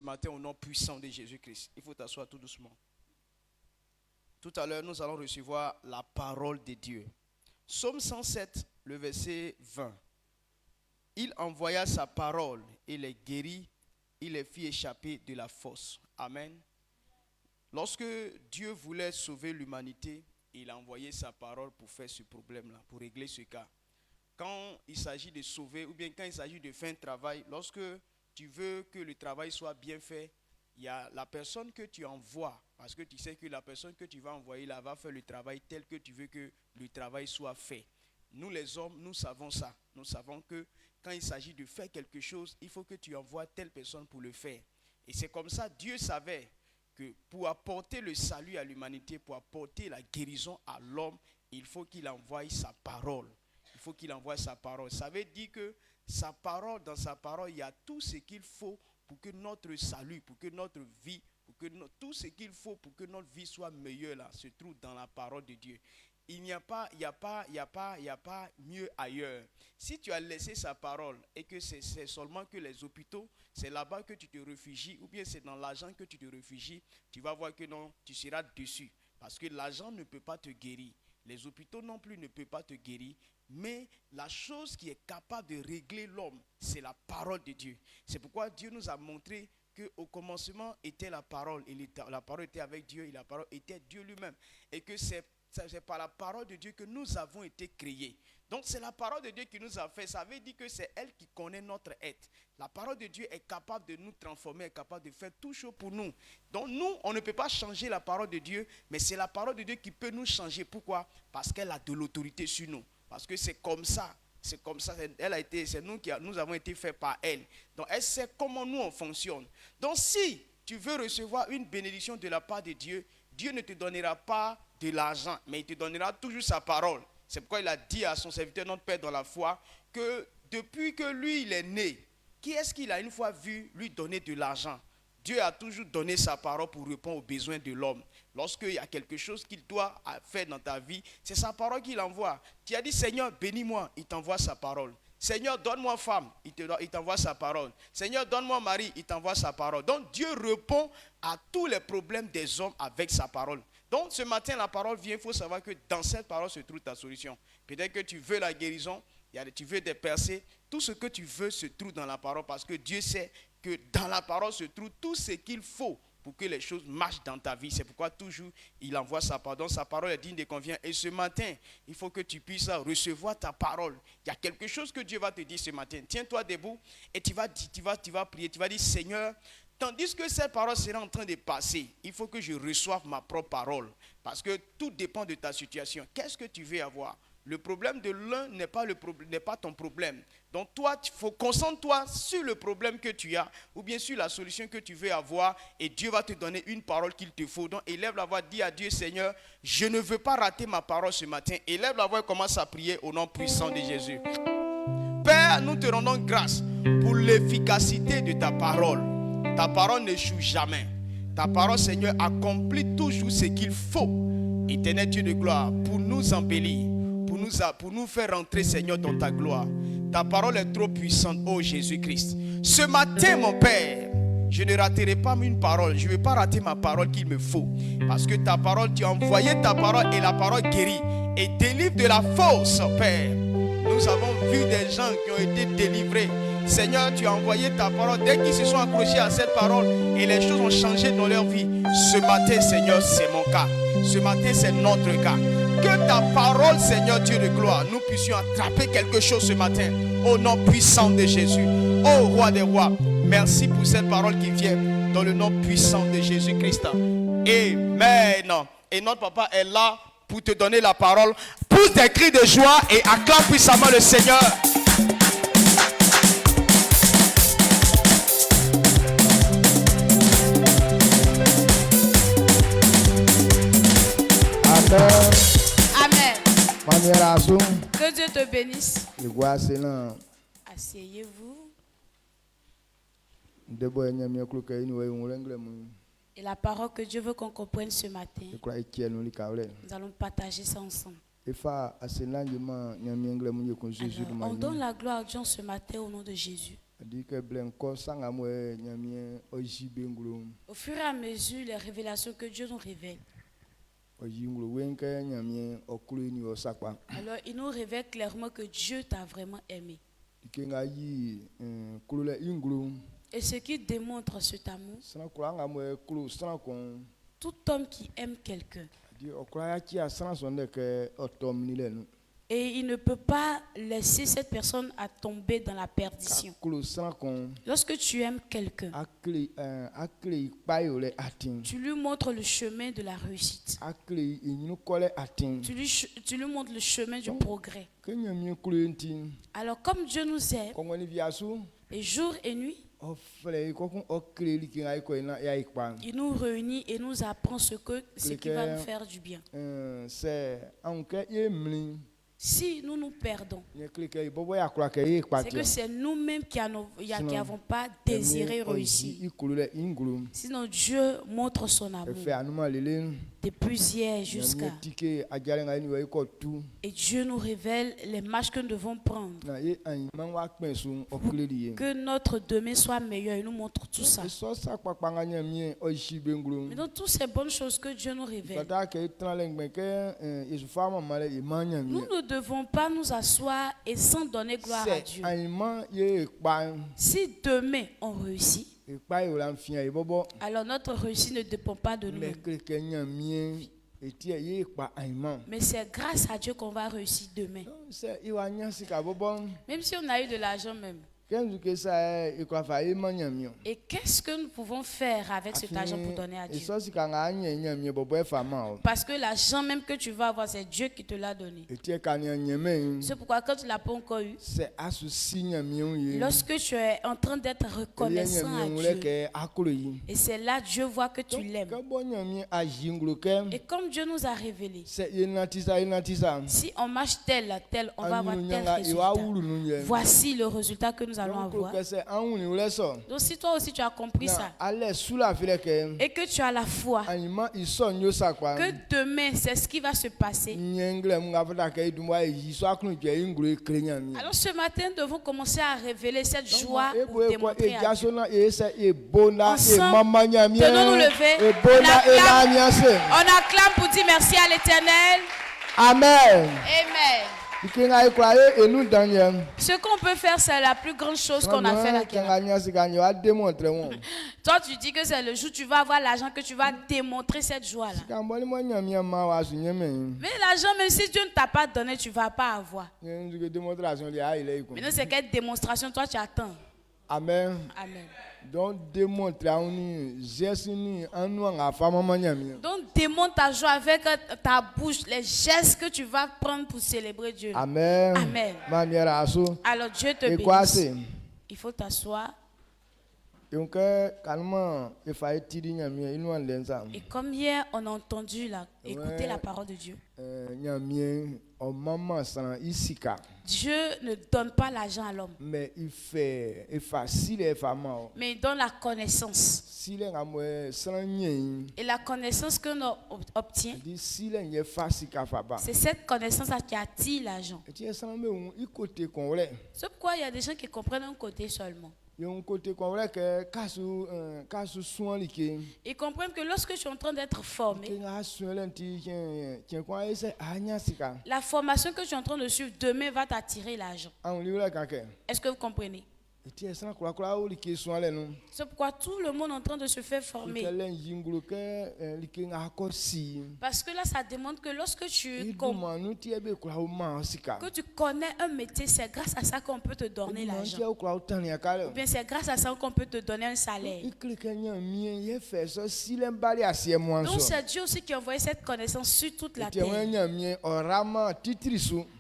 matin au nom puissant de Jésus-Christ. Il faut t'asseoir tout doucement. Tout à l'heure, nous allons recevoir la parole de Dieu. Psaume 107, le verset 20. Il envoya sa parole et les guérit, il les fit échapper de la fosse. Amen. Lorsque Dieu voulait sauver l'humanité, il a envoyé sa parole pour faire ce problème-là, pour régler ce cas. Quand il s'agit de sauver, ou bien quand il s'agit de faire un travail, lorsque tu veux que le travail soit bien fait, il y a la personne que tu envoies, parce que tu sais que la personne que tu vas envoyer là va faire le travail tel que tu veux que le travail soit fait. Nous les hommes, nous savons ça. Nous savons que quand il s'agit de faire quelque chose, il faut que tu envoies telle personne pour le faire. Et c'est comme ça, Dieu savait que pour apporter le salut à l'humanité, pour apporter la guérison à l'homme, il faut qu'il envoie sa parole. Il faut qu'il envoie sa parole. Ça veut dire que sa parole, dans sa parole, il y a tout ce qu'il faut pour que notre salut, pour que notre vie, pour que tout ce qu'il faut pour que notre vie soit meilleure là, se trouve dans la parole de Dieu. Il n'y a pas mieux ailleurs. Si tu as laissé sa parole et que c'est seulement que les hôpitaux, c'est là-bas que tu te réfugies, ou bien c'est dans l'argent que tu te réfugies, tu vas voir que non, tu seras déçu. Parce que l'argent ne peut pas te guérir. Les hôpitaux non plus ne peuvent pas te guérir. Mais la chose qui est capable de régler l'homme, c'est la parole de Dieu. C'est pourquoi Dieu nous a montré qu'au commencement était la parole. La parole était avec Dieu et la parole était Dieu lui-même. Et que c'est par la parole de Dieu que nous avons été créés. Donc c'est la parole de Dieu qui nous a fait. Ça veut dire que c'est elle qui connaît notre être. La parole de Dieu est capable de nous transformer, est capable de faire tout chose pour nous. Donc nous, on ne peut pas changer la parole de Dieu, mais c'est la parole de Dieu qui peut nous changer. Pourquoi? Parce qu'elle a de l'autorité sur nous. Parce que c'est comme ça. C'est comme ça. C'est nous avons été faits par elle. Donc elle sait comment nous on fonctionne. Donc si tu veux recevoir une bénédiction de la part de Dieu, Dieu ne te donnera pas de l'argent, mais il te donnera toujours sa parole. C'est pourquoi il a dit à son serviteur, notre Père dans la foi, que depuis que lui il est né, qui est-ce qu'il a une fois vu lui donner de l'argent? Dieu a toujours donné sa parole pour répondre aux besoins de l'homme. Lorsqu'il y a quelque chose qu'il doit faire dans ta vie, c'est sa parole qu'il envoie. Tu as dit, Seigneur, bénis-moi, il t'envoie sa parole. Seigneur, donne-moi femme, il t'envoie sa parole. Seigneur, donne-moi mari, il t'envoie sa parole. Donc Dieu répond à tous les problèmes des hommes avec sa parole. Donc ce matin, la parole vient, il faut savoir que dans cette parole se trouve ta solution. Peut-être que tu veux la guérison, tu veux des percées, tout ce que tu veux se trouve dans la parole parce que Dieu sait que dans la parole se trouve tout ce qu'il faut pour que les choses marchent dans ta vie. C'est pourquoi toujours il envoie sa parole. Donc sa parole est digne de confiance. Et ce matin, il faut que tu puisses recevoir ta parole. Il y a quelque chose que Dieu va te dire ce matin. Tiens-toi debout et tu vas prier. Tu vas dire, Seigneur, tandis que cette parole sera en train de passer, il faut que je reçoive ma propre parole. Parce que tout dépend de ta situation. Qu'est-ce que tu veux avoir? Le problème de l'un n'est pas ton problème. Donc toi, concentre-toi sur le problème que tu as ou bien sur la solution que tu veux avoir et Dieu va te donner une parole qu'il te faut. Donc élève la voix, dis à Dieu, Seigneur, je ne veux pas rater ma parole ce matin. Élève la voix et commence à prier au nom puissant de Jésus. Père, nous te rendons grâce pour l'efficacité de ta parole. Ta parole n'échoue jamais. Ta parole, Seigneur, accomplit toujours ce qu'il faut. Éternel Dieu de gloire, pour nous embellir. Pour nous faire rentrer, Seigneur, dans ta gloire. Ta parole est trop puissante, ô Jésus-Christ. Ce matin, mon Père, je ne raterai pas une parole. Je ne vais pas rater ma parole qu'il me faut. Parce que ta parole, tu as envoyé ta parole et la parole guérit. Et délivre de la fausse, Père. Nous avons vu des gens qui ont été délivrés. Seigneur, tu as envoyé ta parole. Dès qu'ils se sont accrochés à cette parole et les choses ont changé dans leur vie. Ce matin, Seigneur, c'est mon cas. Ce matin, c'est notre cas. Que ta parole, Seigneur Dieu de gloire, nous puissions attraper quelque chose ce matin. Au nom puissant de Jésus. Ô roi des rois, merci pour cette parole qui vient dans le nom puissant de Jésus-Christ. Amen. Et notre papa est là pour te donner la parole. Pousse des cris de joie et acclame puissamment le Seigneur. Amen. Que Dieu te bénisse. Asseyez-vous. Et la parole que Dieu veut qu'on comprenne ce matin, nous allons partager ça ensemble. Alors, on donne la gloire à Dieu ce matin au nom de Jésus. Au fur et à mesure, les révélations que Dieu nous révèle. Alors, il nous révèle clairement que Dieu t'a vraiment aimé. Et ce qui démontre cet amour, tout homme qui aime quelqu'un, et il ne peut pas laisser cette personne à tomber dans la perdition. Lorsque tu aimes quelqu'un, tu lui montres le chemin de la réussite. Tu lui montres le chemin du progrès. Alors comme Dieu nous aime, et jour et nuit, il nous réunit et nous apprend ce qui va nous faire du bien. Si nous nous perdons, c'est que c'est nous-mêmes qui n'avons pas désiré réussir. Sinon Dieu montre son amour depuis hier jusqu'à... Et Dieu nous révèle les marches que nous devons prendre pour que notre demain soit meilleur. Il nous montre tout ça. Mais dans toutes ces bonnes choses que Dieu nous révèle, nous ne devons pas nous asseoir et sans donner gloire à Dieu. Si demain on réussit, alors notre réussite ne dépend pas de nous. Mais c'est grâce à Dieu qu'on va réussir demain. Même si on a eu de l'argent même. Et qu'est-ce que nous pouvons faire avec cet argent pour donner à Dieu? Parce que l'argent même que tu vas avoir, c'est Dieu qui te l'a donné. C'est pourquoi quand tu ne l'as pas encore eu, lorsque tu es en train d'être reconnaissant à Dieu, et c'est là Dieu voit que tu l'aimes. Et comme Dieu nous a révélé, si on marche tel, on va avoir tel résultat. Voici le résultat que nous allons avoir. Donc si toi aussi tu as compris ça, et que tu as la foi que demain c'est ce qui va se passer, alors ce matin nous devons commencer à révéler cette joie pour démontrer à Dieu. Ensemble, tenons-nous lever, on acclame pour dire merci à l'Éternel. Amen. Amen. Ce qu'on peut faire, c'est la plus grande chose qu'on a fait là. Toi, tu dis que c'est le jour où tu vas avoir l'argent que tu vas démontrer cette joie-là. Mais l'argent, même si Dieu ne t'a pas donné, tu ne vas pas avoir. Maintenant, c'est quelle démonstration toi tu attends? Amen. Amen. Donc démontre ta joie avec ta bouche, les gestes que tu vas prendre pour célébrer Dieu. Amen. Amen. Alors Dieu te bénisse. Il faut t'asseoir. Et comme hier on a entendu là, écouter la parole de Dieu. Dieu ne donne pas l'argent à l'homme. Mais il donne la connaissance. Et la connaissance que l'on obtient, c'est cette connaissance qui attire l'argent. C'est pourquoi il y a des gens qui comprennent un côté seulement. Ils comprennent que lorsque je suis en train d'être formé, la formation que je suis en train de suivre demain va t'attirer l'argent. Est-ce que vous comprenez? C'est pourquoi tout le monde est en train de se faire former. Parce que là, ça demande que lorsque tu connais un métier, c'est grâce à ça qu'on peut te donner l'argent. Ou bien c'est grâce à ça qu'on peut te donner un salaire. Donc c'est Dieu aussi qui a envoyé cette connaissance sur toute la terre.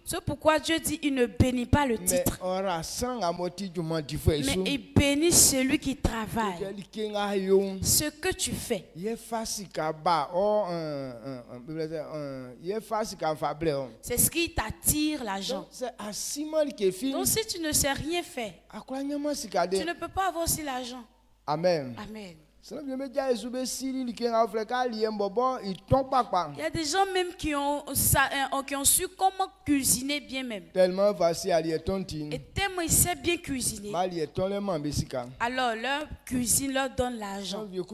C'est pourquoi Dieu dit il ne bénit pas le titre, mais il bénit celui qui travaille. Ce que tu fais, c'est ce qui t'attire l'argent. Donc si tu ne sais rien faire, tu ne peux pas avoir aussi l'argent. Amen. Amen. Il y a des gens même qui ont su comment cuisiner bien même. Tellement facile à lire ton tin. Et tellement ils savent bien cuisiner. Alors leur cuisine leur donne l'argent. Il y a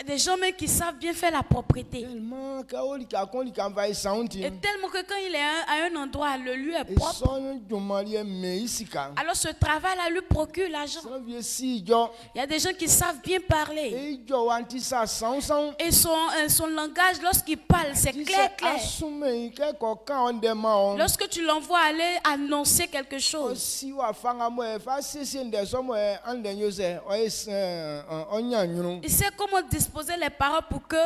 des gens même qui savent bien faire la propreté. Et tellement que quand il est à un endroit, le lieu est propre. Alors ce travail-là lui procure l'argent. Il y a des gens qui savent bien parler. Et son langage, lorsqu'il parle, c'est clair. Lorsque tu l'envoies aller annoncer quelque chose, il sait comment disposer les paroles pour que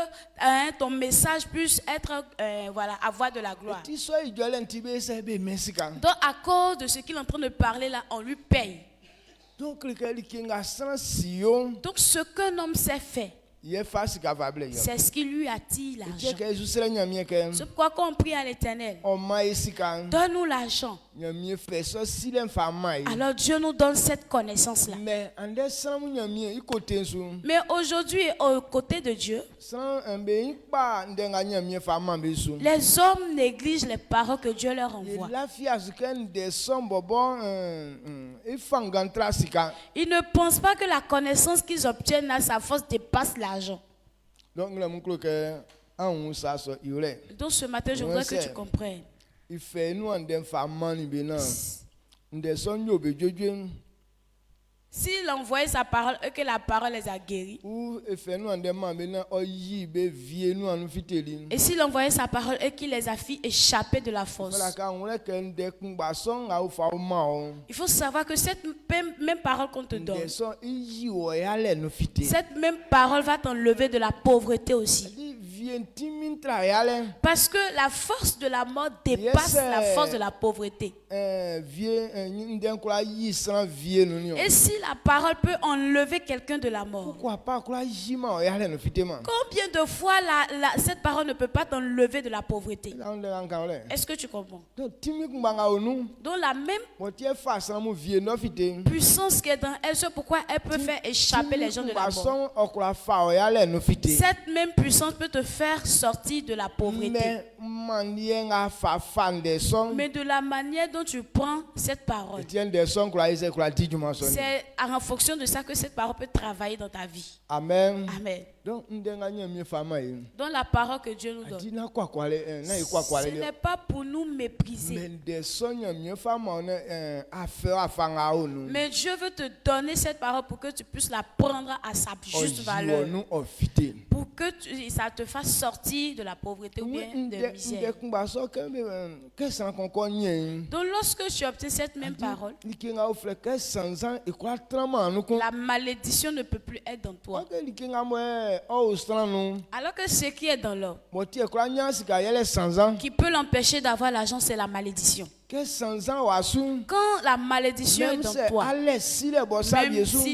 ton message puisse être, avoir de la gloire. Donc à cause de ce qu'il est en train de parler là, on lui paye. Donc ce qu'un homme sait faire, c'est ce qui lui attire l'argent. C'est pourquoi quand on prie à l'Éternel, donne-nous l'argent. Alors Dieu nous donne cette connaissance-là. Mais aujourd'hui, aux côtés de Dieu, les hommes négligent les paroles que Dieu leur envoie. Ils ne pensent pas que la connaissance qu'ils obtiennent à sa force dépasse l'argent. Donc ce matin, je voudrais que tu comprennes. S'il envoie sa parole et que la parole les a guéris, et s'il envoyait sa parole et qu'il les a fait échapper de la fosse, il faut savoir que cette même parole qu'on te donne, cette même parole va t'enlever de la pauvreté aussi. Parce que la force de la mort dépasse la force de la pauvreté. Et si la parole peut enlever quelqu'un de la mort, combien de fois cette parole ne peut pas t'enlever de la pauvreté? Est-ce que tu comprends? Donc la même puissance qui est dans elle, c'est pourquoi elle peut faire échapper les gens de la mort. Cette même puissance peut te faire sortir de la pauvreté. Mais de la manière dont tu prends cette parole, c'est en fonction de ça que cette parole peut travailler dans ta vie. Amen. Amen. Donc la parole que Dieu nous donne, ce n'est pas pour nous mépriser. Mais Dieu veut te donner cette parole pour que tu puisses la prendre à sa juste valeur. Pour que ça te fasse sortir de la pauvreté ou bien de misère. Donc lorsque tu obtiens cette même parole, la malédiction ne peut plus être dans toi. Alors que ce qui est dans l'homme, qui peut l'empêcher d'avoir l'argent, c'est la malédiction. Quand la malédiction est dans toi, même si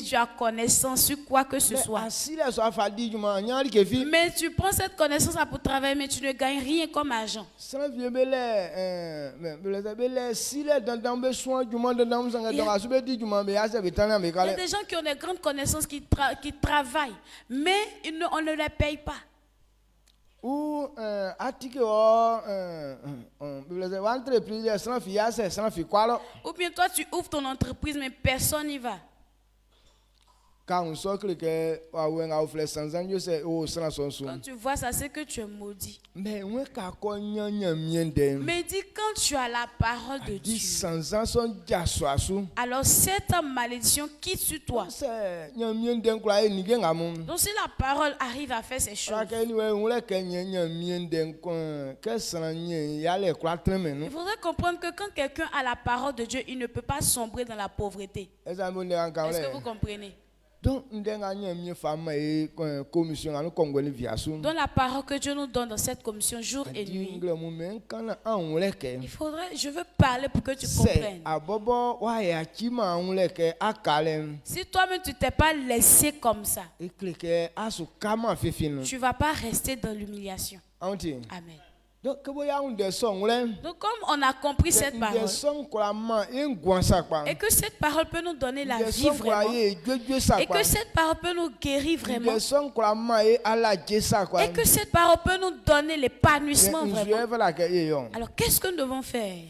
tu as connaissance sur quoi que ce soit, mais tu prends cette connaissance pour travailler, mais tu ne gagnes rien comme argent. Il y a des gens qui ont des grandes connaissances qui travaillent, mais on ne les paye pas. Ou bien toi tu ouvres ton entreprise mais personne n'y va. Quand tu vois ça, c'est que tu es maudit. Mais dis quand tu as la parole de Dieu, alors cette malédiction quitte sur toi. Donc si la parole arrive à faire ces choses, il faudrait comprendre que quand quelqu'un a la parole de Dieu, il ne peut pas sombrer dans la pauvreté. Est-ce que vous comprenez? Donc la parole que Dieu nous donne dans cette commission jour et nuit, je veux parler pour que tu comprennes. Si toi-même tu t'es pas laissé comme ça, tu vas pas rester dans l'humiliation. Amen. Donc, comme on a compris cette parole, et que cette parole peut nous donner la vie vraiment, et que cette parole peut nous guérir vraiment, et que cette parole peut nous donner l'épanouissement vraiment, alors qu'est-ce que nous devons faire?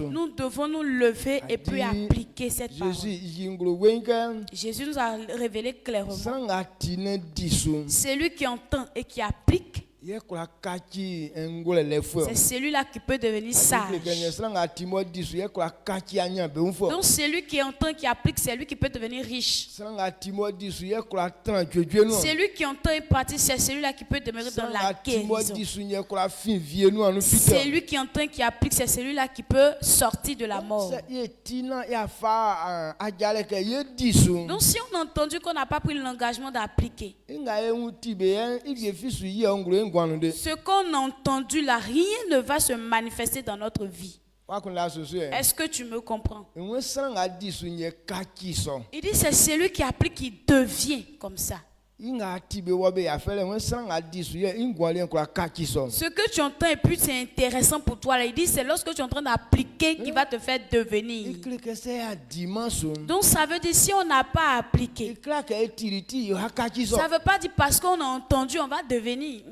Nous devons nous lever et puis appliquer cette parole. Jésus nous a révélé clairement, c'est lui qui entend et qui applique. C'est celui-là qui peut devenir sage. Donc celui qui entend, qui applique, c'est lui qui peut devenir riche. Celui qui entend et pratique, c'est celui-là qui peut demeurer dans la guérison. Celui qui entend et qui applique, c'est celui-là qui peut sortir de la mort. Donc si on a entendu qu'on n'a pas pris l'engagement d'appliquer, ce qu'on a entendu là, rien ne va se manifester dans notre vie. Est-ce que tu me comprends? Il dit c'est celui qui applique qui devient comme ça. Ce que tu entends et puis c'est intéressant pour toi là. Il dit c'est lorsque tu es en train d'appliquer qui va te faire devenir. Donc ça veut dire si on n'a pas appliqué, ça ne veut pas dire parce qu'on a entendu on va devenir.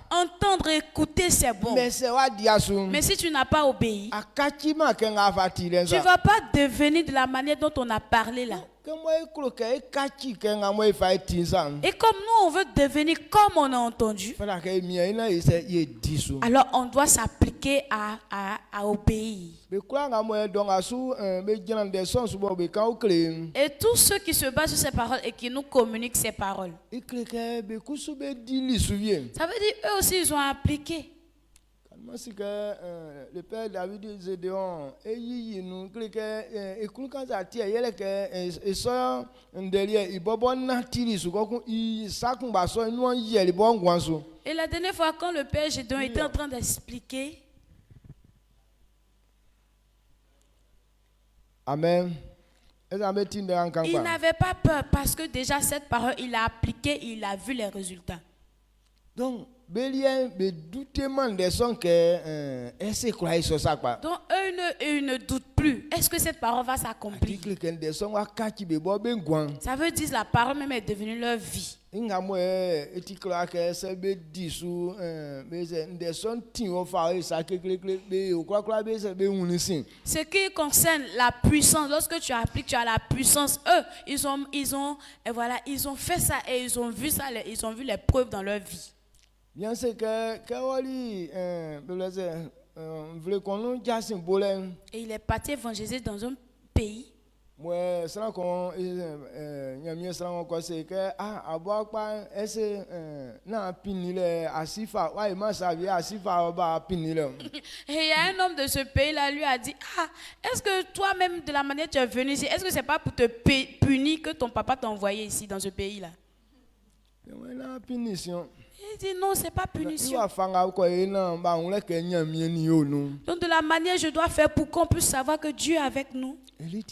Entendre et écouter c'est bon, mais si tu n'as pas obéi, tu ne vas pas devenir de la manière dont on a parlé là. Et comme nous on veut devenir comme on a entendu, alors on doit s'appliquer à obéir. Et tous ceux qui se basent sur ces paroles et qui nous communiquent ces paroles, ça veut dire eux aussi ils ont appliqué. Le père David Zédéon et la dernière fois quand le père Gédéon était en train d'expliquer, amen, il n'avait pas peur parce que déjà cette parole il a appliqué, il a vu les résultats. Donc donc eux ne doutent plus. Est-ce que cette parole va s'accomplir? Ça veut dire que la parole même est devenue leur vie. Ce qui concerne la puissance, lorsque tu appliques, tu as la puissance. Eux, ils ont fait ça et ils ont vu ça, ils ont vu les preuves dans leur vie. Bien c'est que et il est parti évangéliser dans un pays. Et il y a un homme de ce pays là lui a dit est-ce que toi-même de la manière que tu es venu ici, est-ce que c'est pas pour te punir que ton papa t'a envoyé ici dans ce pays là? Il dit non, c'est pas punition. Donc de la manière je dois faire pour qu'on puisse savoir que Dieu est avec nous. C'est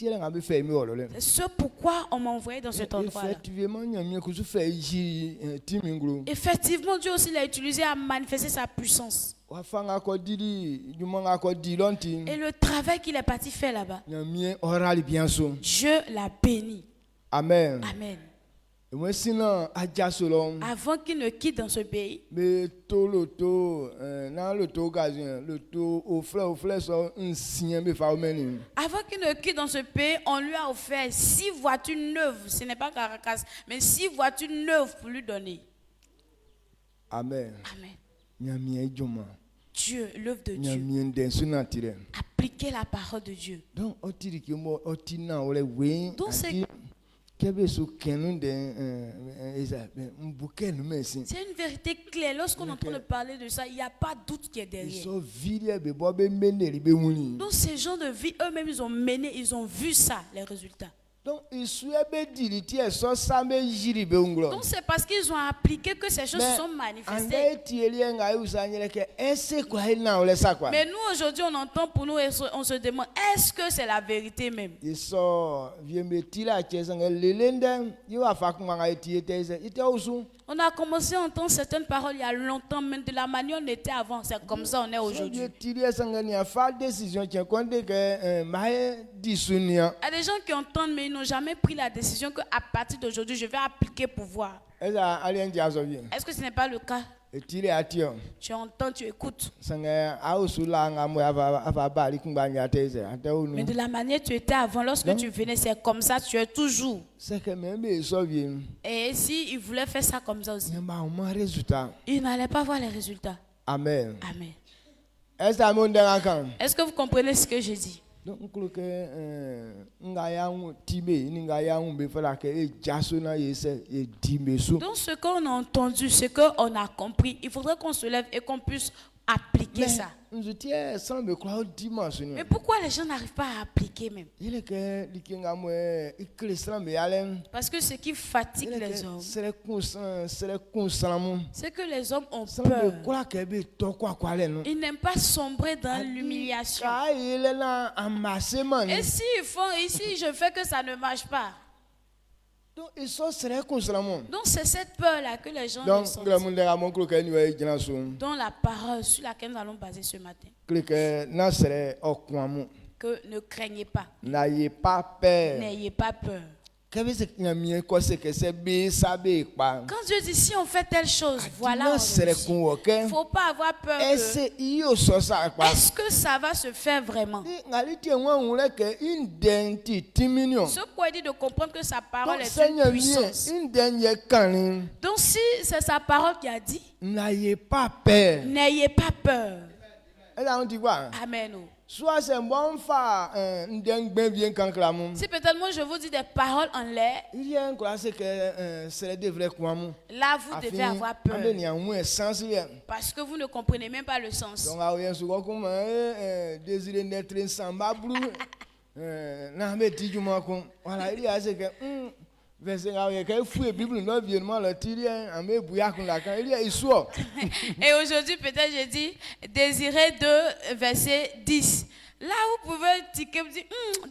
ce pourquoi on m'a envoyé dans cet endroit-là. Effectivement, Dieu aussi l'a utilisé à manifester sa puissance. Et le travail qu'il est parti faire là-bas, Dieu l'a béni. Amen. Amen. Avant qu'il ne quitte dans ce pays, avant qu'il ne quitte dans ce pays, on lui a offert 6 voitures neuves. Ce n'est pas Caracas, mais 6 voitures neuves pour lui donner. Amen. Amen. Dieu, l'œuvre de Dieu. Appliquer la parole de Dieu. Donc c'est une vérité claire. Lorsqu'on est en train de parler de ça, il n'y a pas de doute qui est derrière. Donc ces gens de vie, eux-mêmes, ils ont mené, ils ont vu ça, les résultats. Donc c'est parce qu'ils ont appliqué que ces choses se sont manifestées. Mais nous aujourd'hui on entend pour nous et on se demande est-ce que c'est la vérité même? On a commencé à entendre certaines paroles il y a longtemps, mais de la manière on était avant, c'est comme ça on est aujourd'hui. Il y a des gens qui entendent, mais ils n'ont jamais pris la décision qu'à partir d'aujourd'hui, je vais appliquer pouvoir. Est-ce que ce n'est pas le cas? Tu entends, tu écoutes. Mais de la manière tu étais avant, lorsque tu venais, c'est comme ça, tu es toujours. Et si il voulait faire ça comme ça aussi, il n'allait pas voir les résultats. Amen. Amen. Est-ce que vous comprenez ce que je dis? Donc ce qu'on a entendu, ce qu'on a compris, il faudrait qu'on se lève et qu'on puisse appliquer ça. Mais pourquoi les gens n'arrivent pas à appliquer même? Parce que ce qui fatigue les hommes, c'est que les hommes ont peur. Ils n'aiment pas sombrer dans l'humiliation. Et s'ils font ici, je fais que ça ne marche pas. Donc c'est cette peur-là que les gens ressentent. Dans la parole sur laquelle nous allons baser ce matin. Que ne craignez pas. N'ayez pas peur. N'ayez pas peur. Quand Dieu dit si on fait telle chose, voilà. Il ne faut pas avoir peur. Est-ce que ça va se faire vraiment? Ce quoi il dit de comprendre que sa parole est une puissance. Donc si c'est sa parole qui a dit, n'ayez pas peur. N'ayez pas peur. Amen. Soit c'est bon fa si peut-être moi je vous dis des paroles en l'air, là vous devez avoir peur parce que vous ne comprenez même pas le sens. Et aujourd'hui peut-être je dis désirer de verset 10. Là vous pouvez dire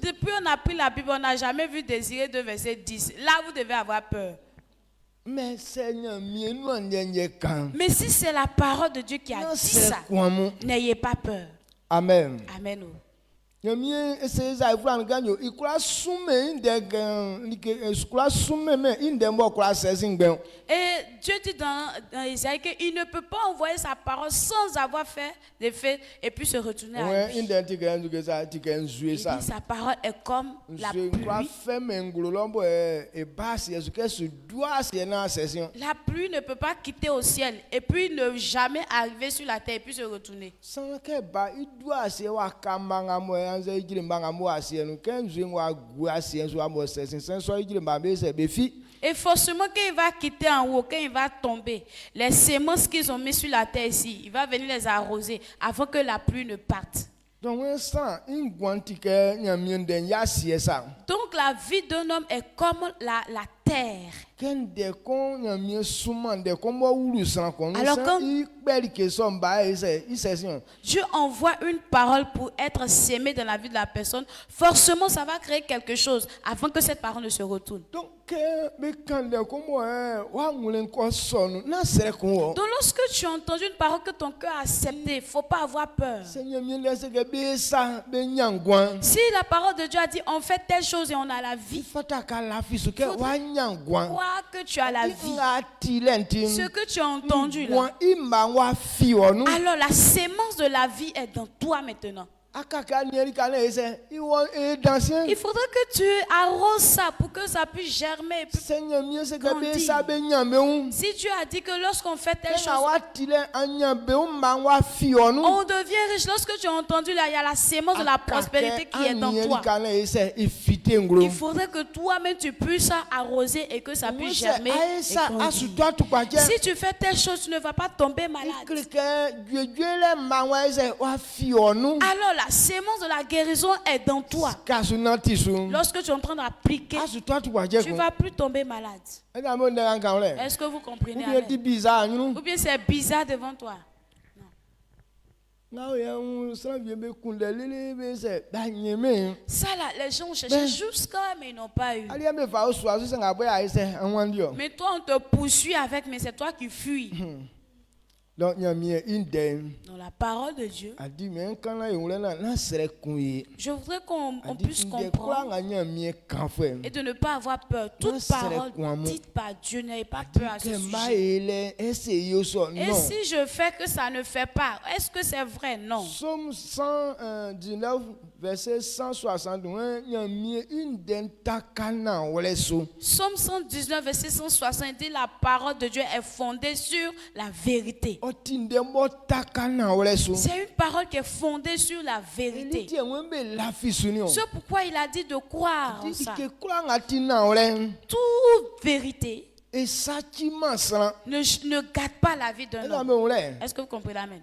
depuis on a pris la Bible on n'a jamais vu désirer de verset 10. Là vous devez avoir peur. Mais si c'est la parole de Dieu qui a dit ça, n'ayez pas peur. Amen. Amen. Et Dieu dit dans Isaïe qu'il ne peut pas envoyer sa parole sans avoir fait des faits et puis se retourner à lui. Il dit sa parole est comme la pluie. La pluie ne peut pas quitter au ciel et puis ne jamais arriver sur la terre et puis se retourner. Et forcément quand il va quitter en haut, quand il va tomber, les semences qu'ils ont mis sur la terre ici, il va venir les arroser avant que la pluie ne parte. Donc la vie d'un homme est comme la terre. Alors quand Dieu envoie une parole pour être sémée dans la vie de la personne, forcément ça va créer quelque chose avant que cette parole ne se retourne. Donc lorsque tu as entendu une parole que ton cœur a acceptée, il ne faut pas avoir peur. Si la parole de Dieu a dit on fait telle chose et on a la vie, crois que tu as la vie. Ce que tu as entendu là, alors la sémence de la vie est dans toi maintenant. Il faudrait que tu arroses ça pour que ça puisse germer. Si Dieu a dit que lorsqu'on fait telle chose, on devient riche. Lorsque tu as entendu là, il y a la sémence de la prospérité qui est dans toi. Il faudrait que toi-même tu puisses arroser et que ça puisse germer. Si tu fais telle chose, tu ne vas pas tomber malade. Alors la sémence de la guérison est dans toi. Lorsque tu es en train d'appliquer, tu ne vas plus tomber malade. Est-ce que vous comprenez? Ou bien c'est bizarre devant toi? Non. Ça là, les gens cherchaient jusqu'à, mais ils n'ont pas eu. Mais toi, on te poursuit avec, mais c'est toi qui fuis. Dans la parole de Dieu, je voudrais qu'on puisse comprendre et de ne pas avoir peur. Toute parole dite par Dieu n'ayez pas peur à ce sujet. Et si je fais que ça ne fait pas, est-ce que c'est vrai? Non. Somme 119, verset 161. Somme 119, verset 160 dit la parole de Dieu est fondée sur la vérité. C'est une parole qui est fondée sur la vérité. C'est pourquoi il a dit de croire en ça. Toute vérité ne gâte pas la vie d'un homme. Est-ce que vous comprenez? Amen.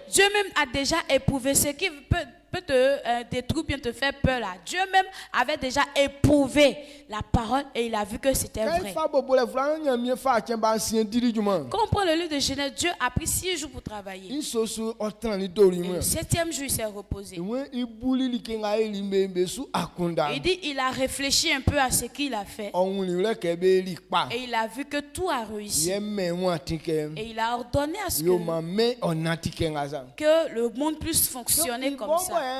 Dieu même a déjà éprouvé ce qui peut te détruire, bien te faire peur là. Dieu même avait déjà éprouvé la parole et il a vu que c'était vrai. Quand on prend le livre de Genèse, Dieu a pris 6 jours pour travailler. Et le 7e jour, il s'est reposé. Il dit, il a réfléchi un peu à ce qu'il a fait. Et il a vu que tout a réussi. Et il a ordonné à ce que le monde puisse fonctionner comme ça. Donc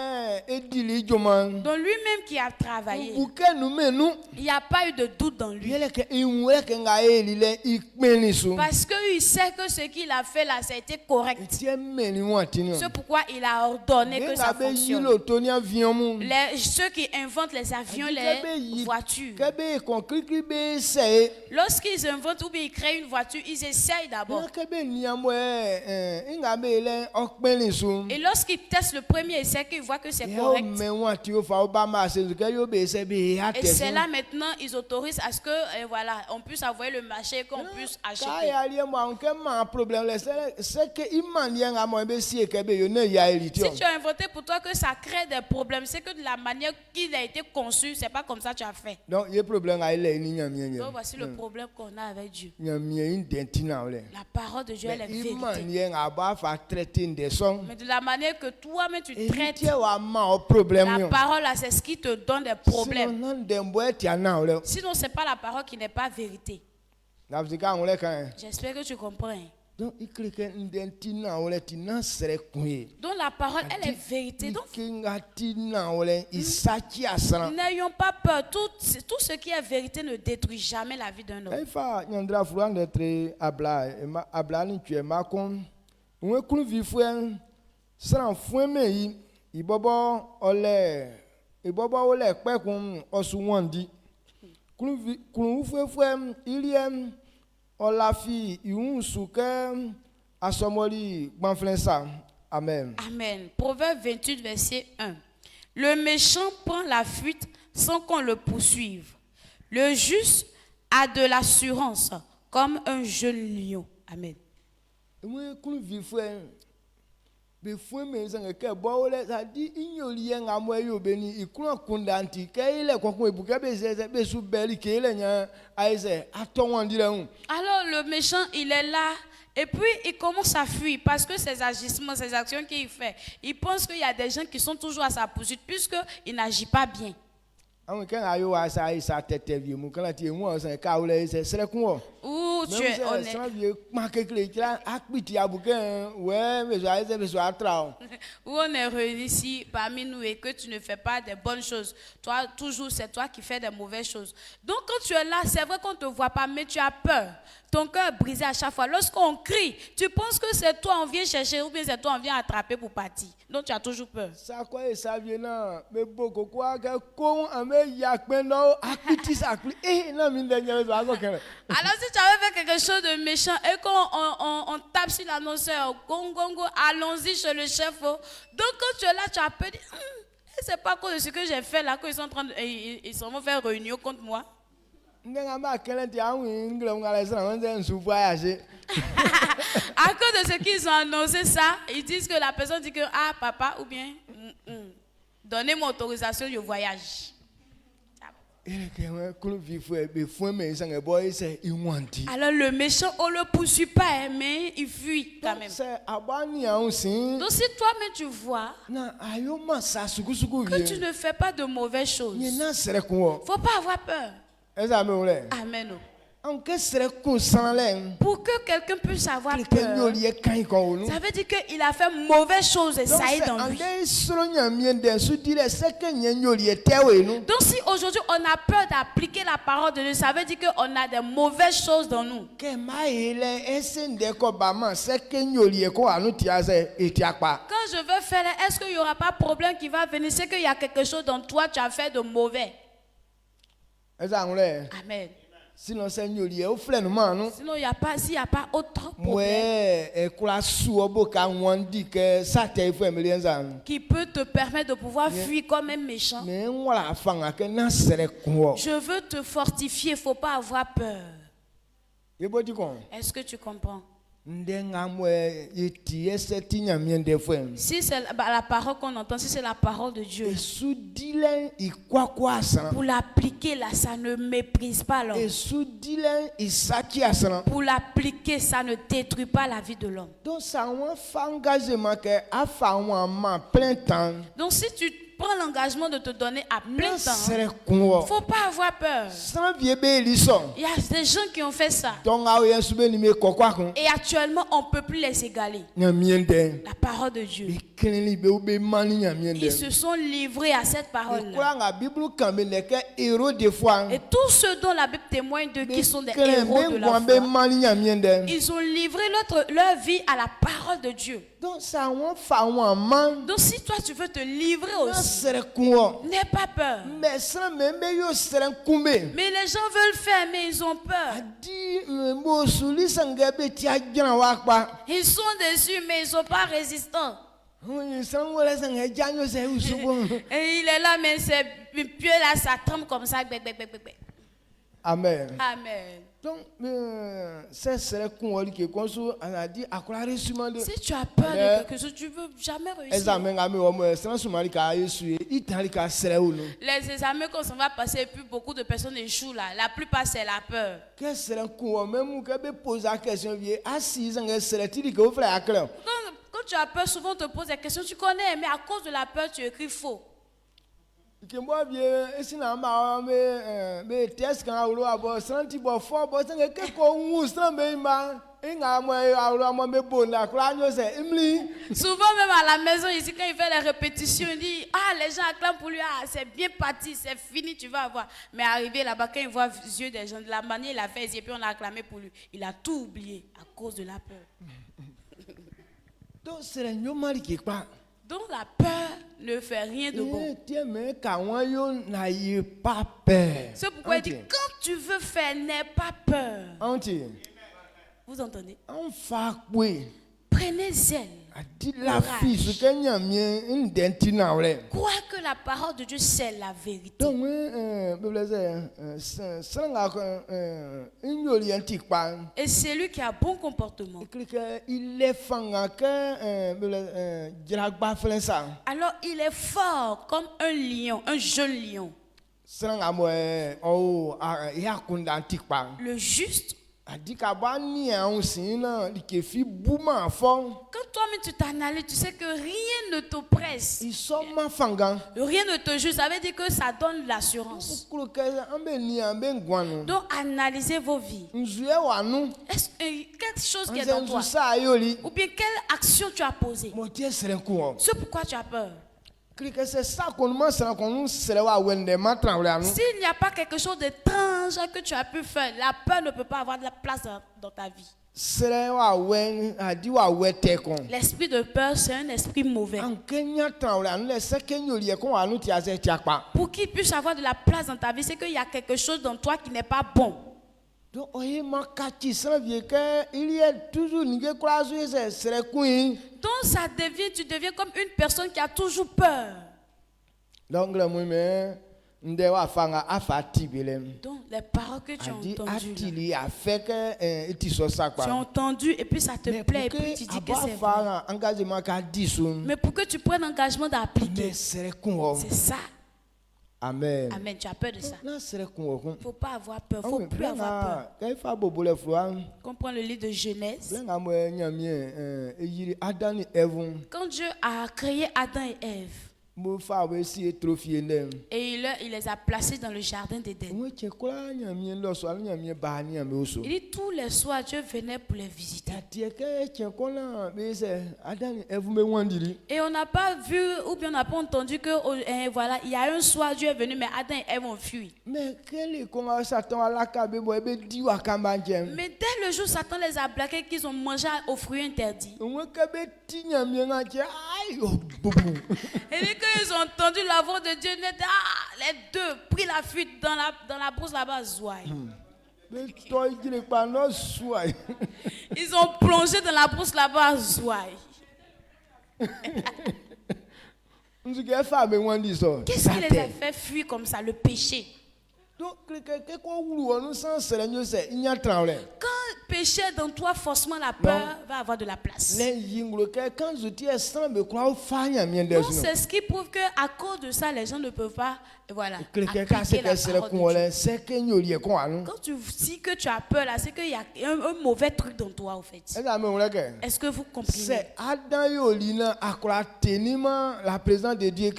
lui-même qui a travaillé, il n'y a pas eu de doute dans lui. Parce qu'il sait que ce qu'il a fait là, ça a été correct. C'est pourquoi il a ordonné que ça fonctionne. Ceux qui inventent les avions, les voitures, lorsqu'ils inventent ou bien ils créent une voiture, ils essayent d'abord. Et lorsqu'ils testent le premier essai, qu'ils voient que c'est correct. Et c'est là maintenant ils autorisent à ce que voilà, on puisse envoyer le marché, qu'on puisse acheter. Si tu as inventé pour toi que ça crée des problèmes, c'est que de la manière qu'il a été conçu, c'est pas comme ça que tu as fait. Donc voici le problème qu'on a avec Dieu. La parole de Dieu elle est vérité. Mais de la manière que toi-même tu traites la parole, c'est ce qui te donne des problèmes. Sinon, ce n'est pas la parole qui n'est pas vérité. J'espère que tu comprends. Donc la parole, elle est vérité. Donc, n'ayons pas peur. Tout ce qui est vérité ne détruit jamais la vie d'un homme. Ibobo ole kpekun osuwandi kunufefem iliem olafi iunsuke asomoli gbanflensa. Amen. Amen. Proverbe 28 verset 1. Le méchant prend la fuite sans qu'on le poursuive. Le juste a de l'assurance comme un jeune lion. Amen. Donc alors le méchant il est là et puis il commence à fuir parce que ses agissements, ses actions qu'il fait, il pense qu'il y a des gens qui sont toujours à sa poursuite puisqu'il n'agit pas bien. Ou tu es honnête. Ou on est réunis ici parmi nous et que tu ne fais pas de bonnes choses. Toi, toujours, c'est toi qui fais des mauvaises choses. Donc quand tu es là, c'est vrai qu'on ne te voit pas, mais tu as peur. Ton cœur est brisé à chaque fois. Lorsqu'on crie, tu penses que c'est toi on vient chercher ou bien c'est toi on vient attraper pour partir. Donc tu as toujours peur. Alors si tu avais fait quelque chose de méchant et qu'on tape sur l'annonceur, allons-y chez le chef. Donc quand tu es là, tu as peur. C'est pas à cause de ce que j'ai fait là qu'ils sont en train de, ils vont faire réunion contre moi. À cause de ce qu'ils ont annoncé ça, ils disent que la personne dit que ah papa ou bien donnez-moi autorisation de voyage. Alors le méchant, on ne le poursuit pas, mais il fuit quand même. Donc si toi-même tu vois que tu ne fais pas de mauvaises choses, il ne faut pas avoir peur. Amen. Pour que quelqu'un puisse avoir peur, ça veut dire qu'il a fait mauvaise chose et ça est dans lui. Donc si aujourd'hui on a peur d'appliquer la parole de Dieu, ça veut dire qu'on a des mauvaises choses dans nous. Quand je veux faire, est-ce qu'il n'y aura pas de problème qui va venir? C'est qu'il y a quelque chose dans toi, tu as fait de mauvais. Amen. Sinon, il n'y a pas, s'il n'y a pas autre problème qui peut te permettre de pouvoir fuir comme un méchant. Je veux te fortifier, il ne faut pas avoir peur. Est-ce que tu comprends? Si c'est la parole qu'on entend, si c'est la parole de Dieu, pour l'appliquer là, ça ne méprise pas l'homme. Pour l'appliquer, ça ne détruit pas la vie de l'homme. Donc si tu prends l'engagement de te donner à plein temps, il ne faut pas avoir peur. Il y a des gens qui ont fait ça. Et actuellement, on ne peut plus les égaler. La parole de Dieu. Ils se sont livrés à cette parole-là. Et tous ceux dont la Bible témoigne de qui sont des héros de la foi, ils ont livré leur vie à la parole de Dieu. Donc si toi tu veux te livrer aussi, n'aie pas peur. Mais les gens veulent faire, mais ils ont peur. Ils sont déçus, mais ils ne sont pas résistants. Et il est là, mais ses pieds là, ça tremble comme ça. Amen. Amen. Donc, si tu as peur de quelque chose, tu ne veux jamais réussir. Les examens qu'on s'en va passer, et puis beaucoup de personnes échouent là. La plupart, c'est la peur. Quand tu as peur, souvent on te pose des questions, tu connais, mais à cause de la peur, tu écris faux. Donc la souvent même à la maison ici quand il fait les répétitions, il dit les gens acclament pour lui, c'est bien parti, c'est fini, tu vas avoir. Mais arrivé là-bas quand il voit les yeux des gens, de la manière il a fait et puis on a acclamé pour lui, il a tout oublié à cause de la peur. Donc c'est un normal qui pas. Donc la peur ne fait rien de bon. C'est pourquoi il dit quand tu veux faire, n'aie pas peur. Vous entendez? Prenez zèle. Crois que la parole de Dieu c'est la vérité. Et c'est lui qui a bon comportement. Alors il est fort comme un lion, un jeune lion. Le juste. Quand toi-même tu t'analyses, tu sais que rien ne t'oppresse. Rien ne te juge, ça veut dire que ça donne l'assurance. Donc analysez vos vies. Est-ce quelque chose qui est dans toi? Ou bien quelle action tu as posée? C'est pourquoi tu as peur. S'il n'y a pas quelque chose d'étrange que tu as pu faire, la peur ne peut pas avoir de la place dans ta vie. L'esprit de peur, c'est un esprit mauvais. Pour qu'il puisse avoir de la place dans ta vie, c'est qu'il y a quelque chose dans toi qui n'est pas bon. Donc ça devient, tu deviens comme une personne qui a toujours peur. Donc les paroles que tu as entendues, tu as entendu et puis ça te plaît et puis tu dis que c'est vrai. Mais pour que tu prennes l'engagement d'appliquer, c'est ça. Amen. Amen. Tu as peur de ça. Il ne faut pas avoir peur. Il ne faut plus avoir peur. Quand on prend le livre de Genèse, quand Dieu a créé Adam et Ève, et il les a placés dans le jardin d'Éden. Il dit tous les soirs Dieu venait pour les visiter. Et on n'a pas vu ou bien on n'a pas entendu que voilà, il y a un soir Dieu est venu mais Adam et Ève ont fui. Mais dès le jour Satan les a blagués qu'ils ont mangé aux fruits interdits. Et dès qu'ils ont entendu la voix de Dieu, les deux pris la fuite dans la brousse là-bas. Ils ont plongé dans la brousse là-bas. Qu'est-ce qui les a fait fuir comme ça, le péché? Quand péché est dans toi, forcément la peur va avoir de la place. Donc c'est ce qui prouve qu'à cause de ça, les gens ne peuvent pas appliquer la parole de Dieu. Quand tu dis que tu as peur là, c'est qu'il y a un mauvais truc dans toi au fait. Est-ce que vous comprenez? C'est Adam la présence de Dieu.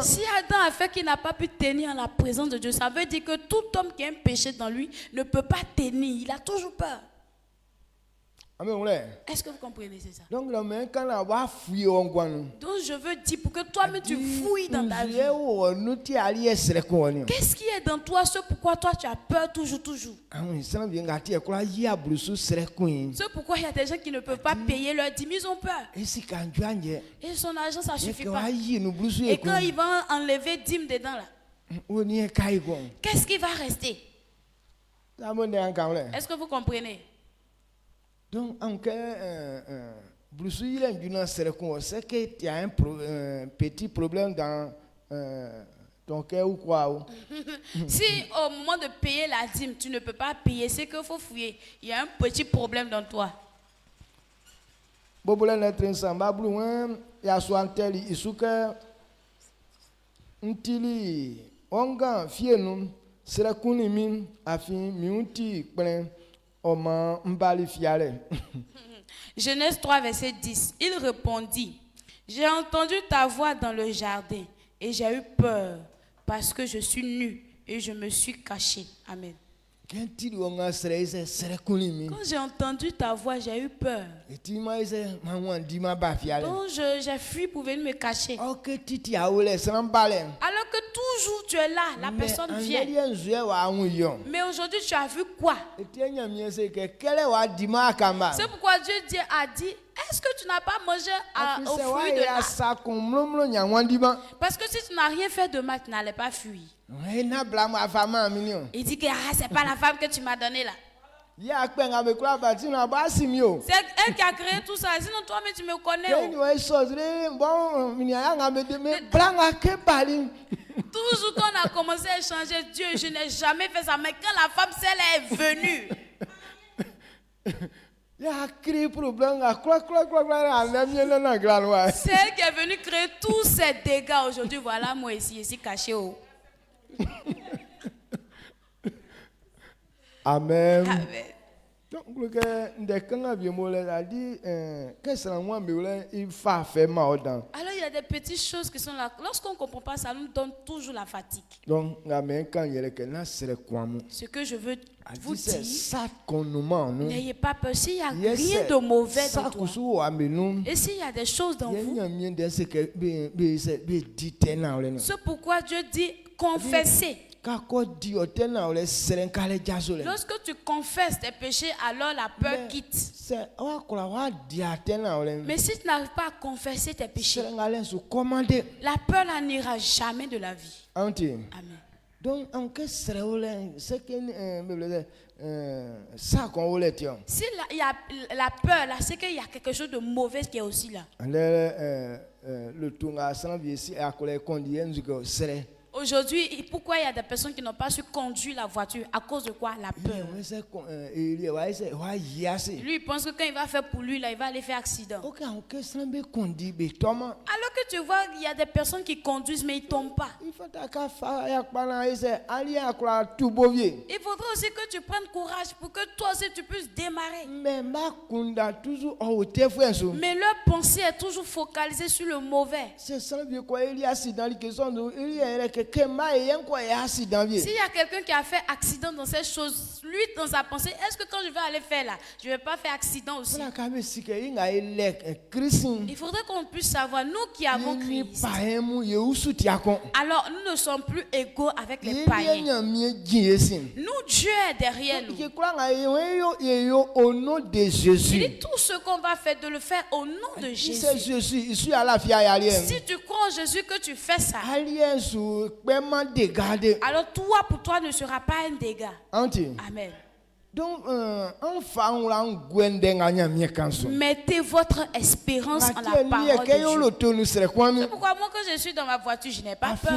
Si Adam a fait qu'il n'a pas pu tenir la présence de Dieu, ça veut dire que tout homme qui a un péché dans lui ne peut pas tenir. Il a toujours peur. Est-ce que vous comprenez, c'est ça? Donc je veux dire pour que toi-même tu fouilles dans ta vie. Qu'est-ce qui est dans toi, ce pourquoi toi tu as peur toujours? C'est pourquoi il y a des gens qui ne peuvent pas payer leur dîme, ils ont peur. Et son argent ça ne suffit pas. Et quand ils vont enlever dîme dedans là, qu'est-ce qui va rester? Est-ce que vous comprenez? Donc, en cas, c'est qu'il y a un petit problème dans ton cœur ou quoi. Si au moment de payer la dîme, tu ne peux pas payer, c'est qu'il faut fouiller. Il y a un petit problème dans toi. Genèse 3, verset 10. Il répondit, j'ai entendu ta voix dans le jardin et j'ai eu peur parce que je suis nu et je me suis caché. Amen. Quand j'ai entendu ta voix, j'ai eu peur. Donc j'ai fui pour venir me cacher. Alors que toujours tu es là, la personne vient. Mais aujourd'hui tu as vu quoi? C'est pourquoi Dieu a dit, est-ce que tu n'as pas mangé au fruit de la... Parce que si tu n'as rien fait de mal, tu n'allais pas fuir. Il dit que c'est pas la femme que tu m'as donnée là. C'est elle qui a créé tout ça. Sinon toi-même tu me connais. Toujours quand on a commencé à échanger, Dieu, je n'ai jamais fait ça. Mais quand la femme celle est venue, c'est elle qui est venue créer tous ces dégâts aujourd'hui. Voilà moi ici caché. Amen. Amen. Donc, alors il y a des petites choses qui sont là. Lorsqu'on ne comprend pas, ça nous donne toujours la fatigue. Donc, ce que je veux vous dire, n'ayez pas peur. S'il n'y a rien de mauvais dans toi, et s'il y a des choses dans vous, c'est pourquoi Dieu dit confessez. Lorsque tu confesses tes péchés, alors la peur quitte. Mais si tu n'arrives pas à confesser tes péchés, la peur n'ira jamais de la vie. Amen. Donc, si il y a la peur là, c'est qu'il y a quelque chose de mauvais qui est aussi là. Aujourd'hui, pourquoi il y a des personnes qui n'ont pas su conduire la voiture? À cause de quoi? La peur. Lui, il pense que quand il va faire pour lui, là, il va aller faire accident. Alors que tu vois, il y a des personnes qui conduisent, mais ils ne tombent pas. Il faudrait aussi que tu prennes courage pour que toi aussi tu puisses démarrer. Mais leur pensée est toujours focalisée sur le mauvais. S'il y a quelqu'un qui a fait accident dans cette chose, lui dans sa pensée, est-ce que quand je vais aller faire là, je ne vais pas faire accident aussi? Il faudrait qu'on puisse savoir, nous qui avons Christ, alors nous ne sommes plus égaux avec les païens. Nous, Dieu est derrière nous. Au nom de Jésus. Il dit tout ce qu'on va faire, de le faire au nom de Jésus. Si tu crois en Jésus que tu fais ça, alors toi, pour toi, ne sera pas un dégât. Amen. Donc, mettez votre espérance en la parole de Dieu. C'est pourquoi moi, quand je suis dans ma voiture, je n'ai pas peur.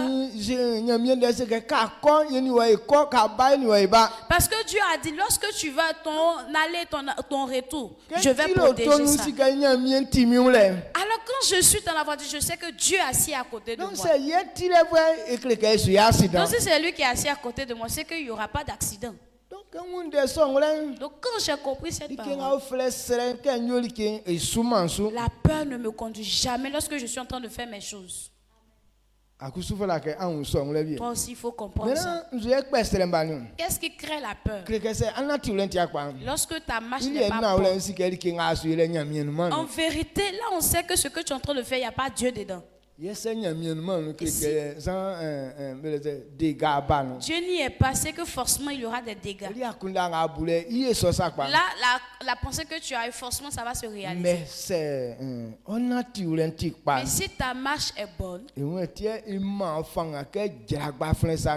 Parce que Dieu a dit, lorsque tu vas ton aller, ton retour, je vais protéger ça. Alors quand je suis dans la voiture, je sais que Dieu est assis à côté de moi. Donc si c'est lui qui est assis à côté de moi, c'est qu'il n'y aura pas d'accident. Donc quand j'ai compris cette parole, la peur ne me conduit jamais lorsque je suis en train de faire mes choses. Toi aussi, il faut comprendre ça. Qu'est-ce qui crée la peur? Lorsque ta marche n'est pas bonne. En vérité, là on sait que ce que tu es en train de faire, il n'y a pas Dieu dedans. Dieu n'y est pas, c'est que forcément il y aura des dégâts. Là, la pensée que tu as eu, forcément ça va se réaliser. Mais si ta marche est bonne,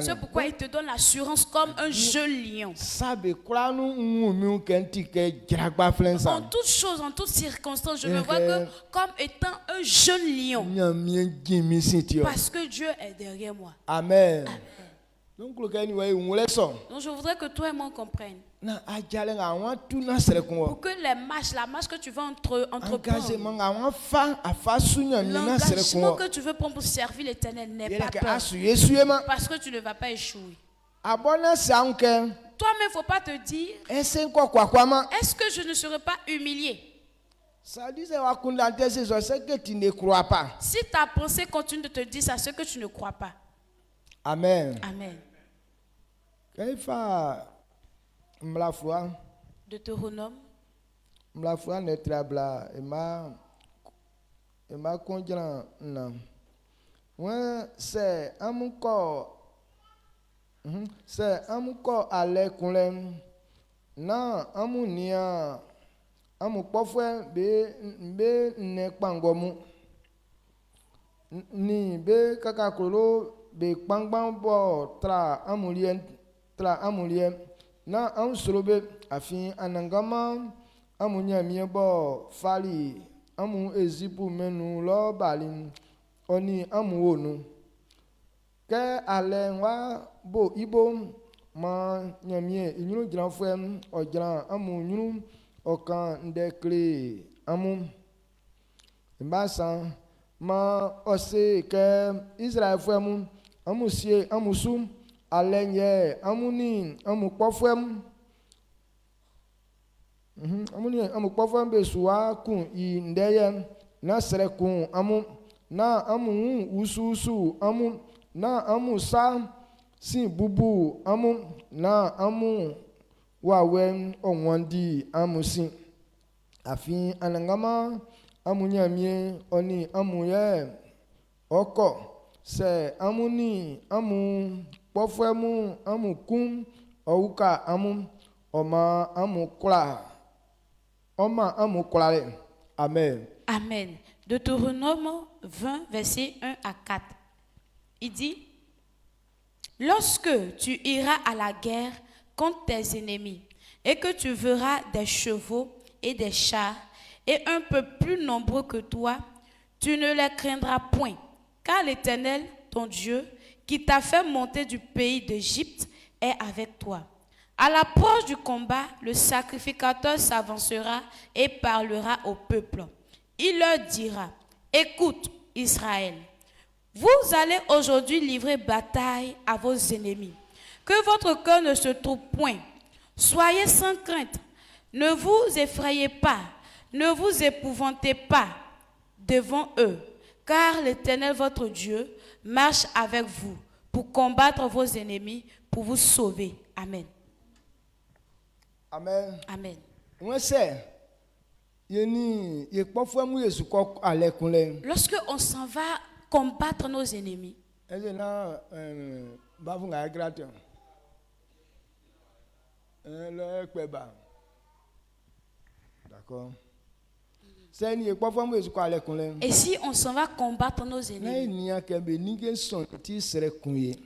c'est pourquoi il te donne l'assurance comme un jeune lion. En toutes choses, en toutes circonstances, je me vois que comme étant un jeune lion. Parce que Dieu est derrière moi. Amen. Donc je voudrais que toi et moi comprenions. Pour que la marche que tu veux entreprendre, l'engagement que tu veux prendre pour servir l'Éternel, n'est pas peur. Parce que tu ne vas pas échouer. Toi-même, il ne faut pas te dire, est-ce que je ne serai pas humilié? Ça dit c'est que tu ne crois pas. Si ta pensée continue de te dire ça, c'est que tu ne crois pas. Amen. Amen. Deutéronome. C'est amu kpɔfue be ne kpangomu ni be kaka kolo be kpangban bo tra amulie na amu solo be afi anangama amu nyamie bo fali amu ezipu menu lo balin oni amu onu ke ale wa bo ibo ma nyamie inyuru jran fue ojran amu nyuru Okan ndekle amu mbasa ma ose ke Israel fuemu amu sie amusu alenye amuni amu kpofuem amu kpofuem be suwa kun I ndeye na sere kun amu na amu ususu amu na amu sa si bubu amu na amu wawen onwandi amusi afi anangama amunyamie oni amuye oko se amuni amu kpofuemu amu kum ouka amu oma amu kula amen. Amen. Deutéronome 20 verset 1 à 4. Il dit: lorsque tu iras à la guerre contre tes ennemis, et que tu verras des chevaux et des chars, et un peuple plus nombreux que toi, tu ne les craindras point, car l'Éternel, ton Dieu, qui t'a fait monter du pays d'Égypte, est avec toi. À l'approche du combat, le sacrificateur s'avancera et parlera au peuple. Il leur dira, écoute Israël, vous allez aujourd'hui livrer bataille à vos ennemis. Que votre cœur ne se trouble point. Soyez sans crainte. Ne vous effrayez pas. Ne vous épouvantez pas devant eux. Car l'Éternel, votre Dieu, marche avec vous pour combattre vos ennemis, pour vous sauver. Amen. Amen. Amen. Lorsque on s'en va combattre nos ennemis, d'accord. Et si on s'en va combattre nos ennemis,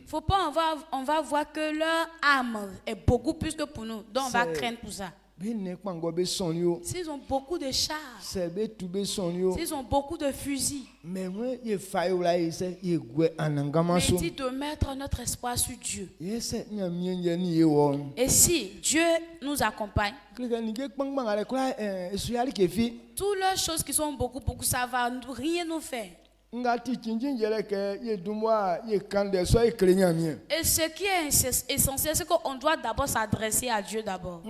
faut pas on va voir que leur âme est beaucoup plus que pour nous. Donc on va craindre pour ça. S'ils ont beaucoup de chars, s'ils ont beaucoup de fusils, mais il dit de mettre notre espoir sur Dieu. Et si Dieu nous accompagne, toutes les choses qui sont beaucoup, ça va rien nous faire. Et ce qui est essentiel, c'est qu'on doit d'abord s'adresser à Dieu d'abord.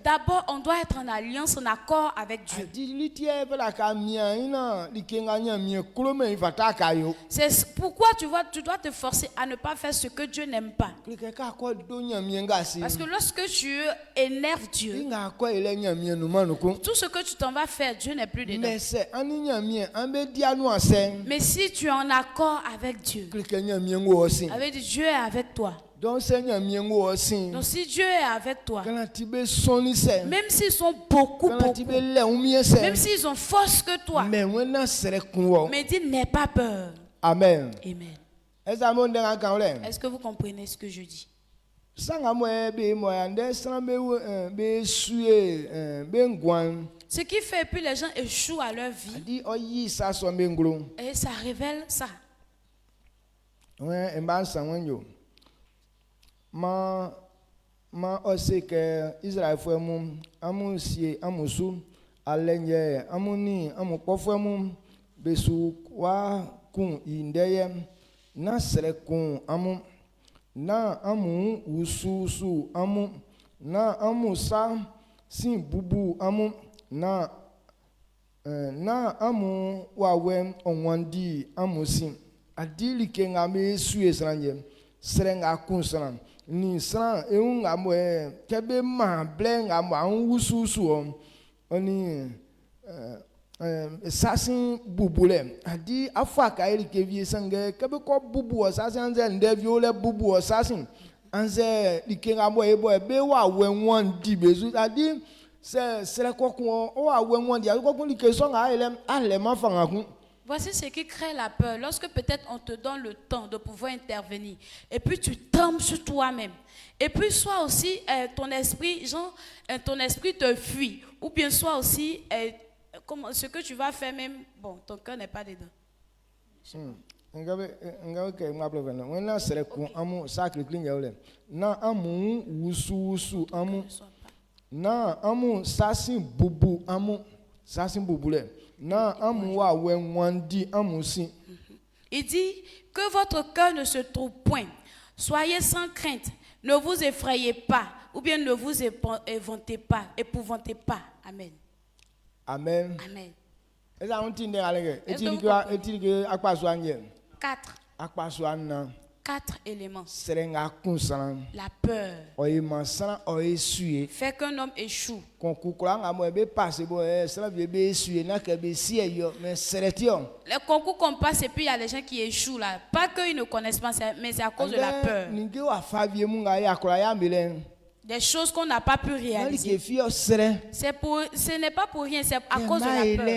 D'abord, on doit être en alliance, en accord avec Dieu. C'est pourquoi tu dois te forcer à ne pas faire ce que Dieu n'aime pas. Parce que lorsque tu énerves Dieu, tout ce que tu t'en vas faire, Dieu n'est plus dedans. Mais si tu es en accord avec Dieu, avec Dieu est avec toi. Donc si Dieu est avec toi, même s'ils sont beaucoup, même s'ils ont force que toi, mais dis n'aie pas peur. Amen. Amen. Est-ce que vous comprenez ce que je dis? Ce qui fait que les gens échouent à leur vie. Et ça révèle ça. Na amu wawe onwandi amusim adili kenga me suye sranje srenga kunsran ni sran eunga mo kebe ma blenga mo anwususu oni sasin bubule adi afaka eri kevie sange kebe ko bubu sasin anze ndevi ole bubu sasin anze likenga mo ebo be wa we nwandi bezu adi. Voici ce qui crée la peur. Lorsque peut-être on te donne le temps de pouvoir intervenir, et puis tu tombes sur toi-même, et puis soit aussi ton esprit te fuit, ou bien soit aussi ce que tu vas faire même, bon, ton cœur n'est pas dedans. Na amu sasin bubu amu sasin bubule na amu wa wenwandi amusi. Il dit que votre cœur ne se trouble point. Soyez sans crainte, ne vous effrayez pas, ou bien ne vous épouvantez pas. Amen. Amen. Amen. Quatre éléments. La peur fait qu'un homme échoue. Les concours qu'on passe et puis il y a les gens qui échouent là. Pas qu'ils ne connaissent pas, mais c'est à cause de la peur. Des choses qu'on n'a pas pu réaliser. Ce n'est pas pour rien, c'est à cause de la peur.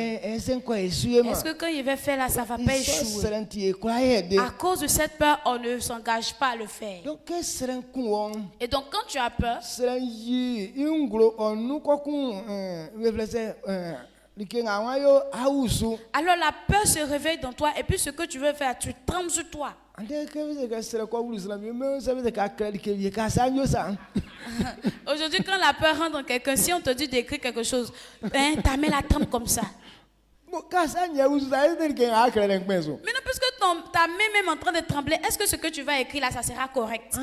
Est-ce que quand il va faire là, ça ne va pas échouer? À cause de cette peur, on ne s'engage pas à le faire. Et donc quand tu as peur, Alors la peur se réveille dans toi et puis ce que tu veux faire, tu trembles sur toi. Aujourd'hui, quand la peur rentre dans quelqu'un, si on te dit d'écrire quelque chose, ta main la tremble comme ça. Maintenant, puisque ta main même en train de trembler, est-ce que ce que tu vas écrire là, ça sera correct? Ou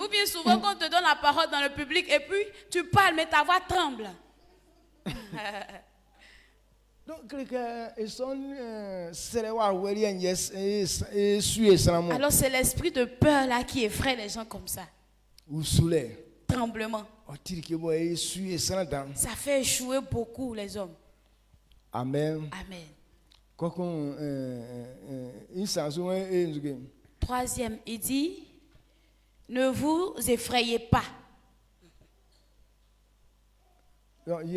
bien souvent, quand on te donne la parole dans le public et puis tu parles, mais ta voix tremble. Alors c'est l'esprit de peur là qui effraie les gens comme ça. Tremblement. Ça fait échouer beaucoup les hommes. Amen. Amen. 3e, il dit, ne vous effrayez pas. Oui,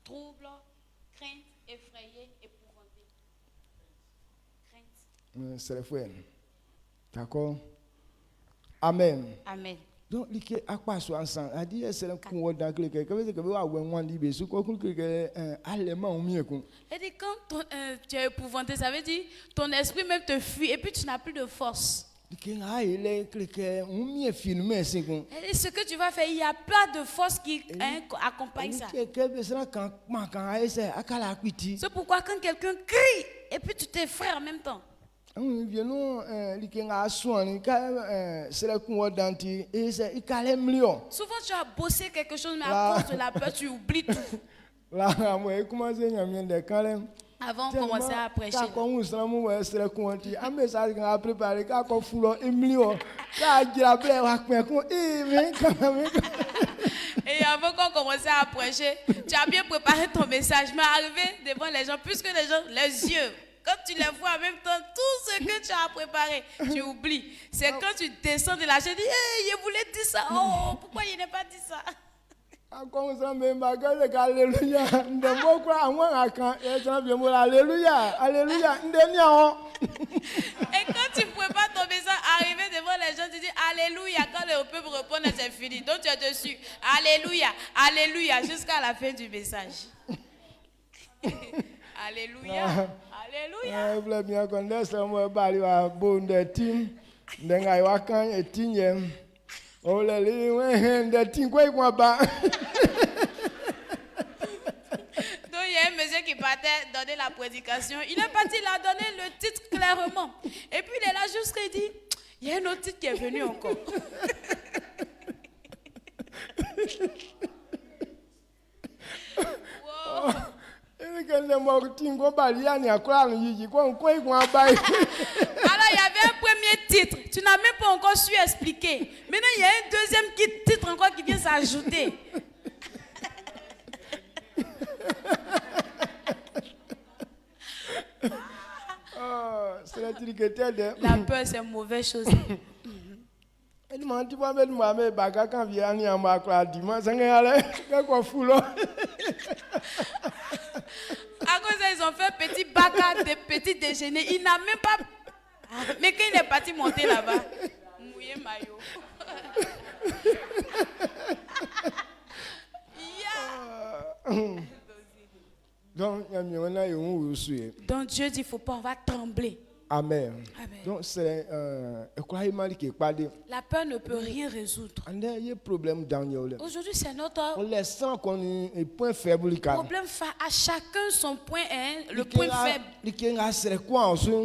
trouble, crainte, effrayé, épouvanté. Crainte. D'accord. Amen. Amen. Donc, il y a quoi soit ensemble. A dit c'est un coup dans quelqu'un. Quand tu es épouvanté, ça veut dire ton esprit même te fuit et puis tu n'as plus de force. Et ce que tu vas faire, il n'y a pas de force qui accompagne ça. C'est pourquoi quand quelqu'un crie et puis tu t'effraies en même temps. Souvent tu as bossé quelque chose, mais à cause de la peur, tu oublies tout. Avant de commencer à prêcher. Et avant qu'on commence à prêcher, tu as bien préparé ton message, mais arrivé devant les gens, puisque les gens, les yeux, quand tu les vois en même temps, tout ce que tu as préparé, tu oublies. C'est quand tu descends de la chaise, tu dis, hey, je voulais dire ça, oh, pourquoi il n'a pas dit ça? Alléluia, alléluia. Et quand tu prépares ton message, arrivé devant les gens, tu dis alléluia. Quand le peuple répond, c'est fini. Donc tu es dessus. Alléluia, alléluia, jusqu'à la fin du message. Alléluia, alléluia. Donc il y a un monsieur qui partait donner la prédication. Il est parti, il a donné le titre clairement. Et puis il est là juste il dit, il y a un autre titre qui est venu encore. Wow. Alors il y avait un premier titre, tu n'as même pas encore su expliquer. Maintenant il y a un deuxième titre encore qui vient s'ajouter. La peur c'est une mauvaise chose. À cause ils ont fait petit baka de petit déjeuner. Il n'a même pas. Mais quand il est parti monter là-bas, mouillé maillot. Donc Dieu dit, il ne faut pas, on va trembler. Amen. Amen. Donc c'est la peur ne peut rien résoudre. Aujourd'hui c'est notre problème. À chacun son point, le point faible.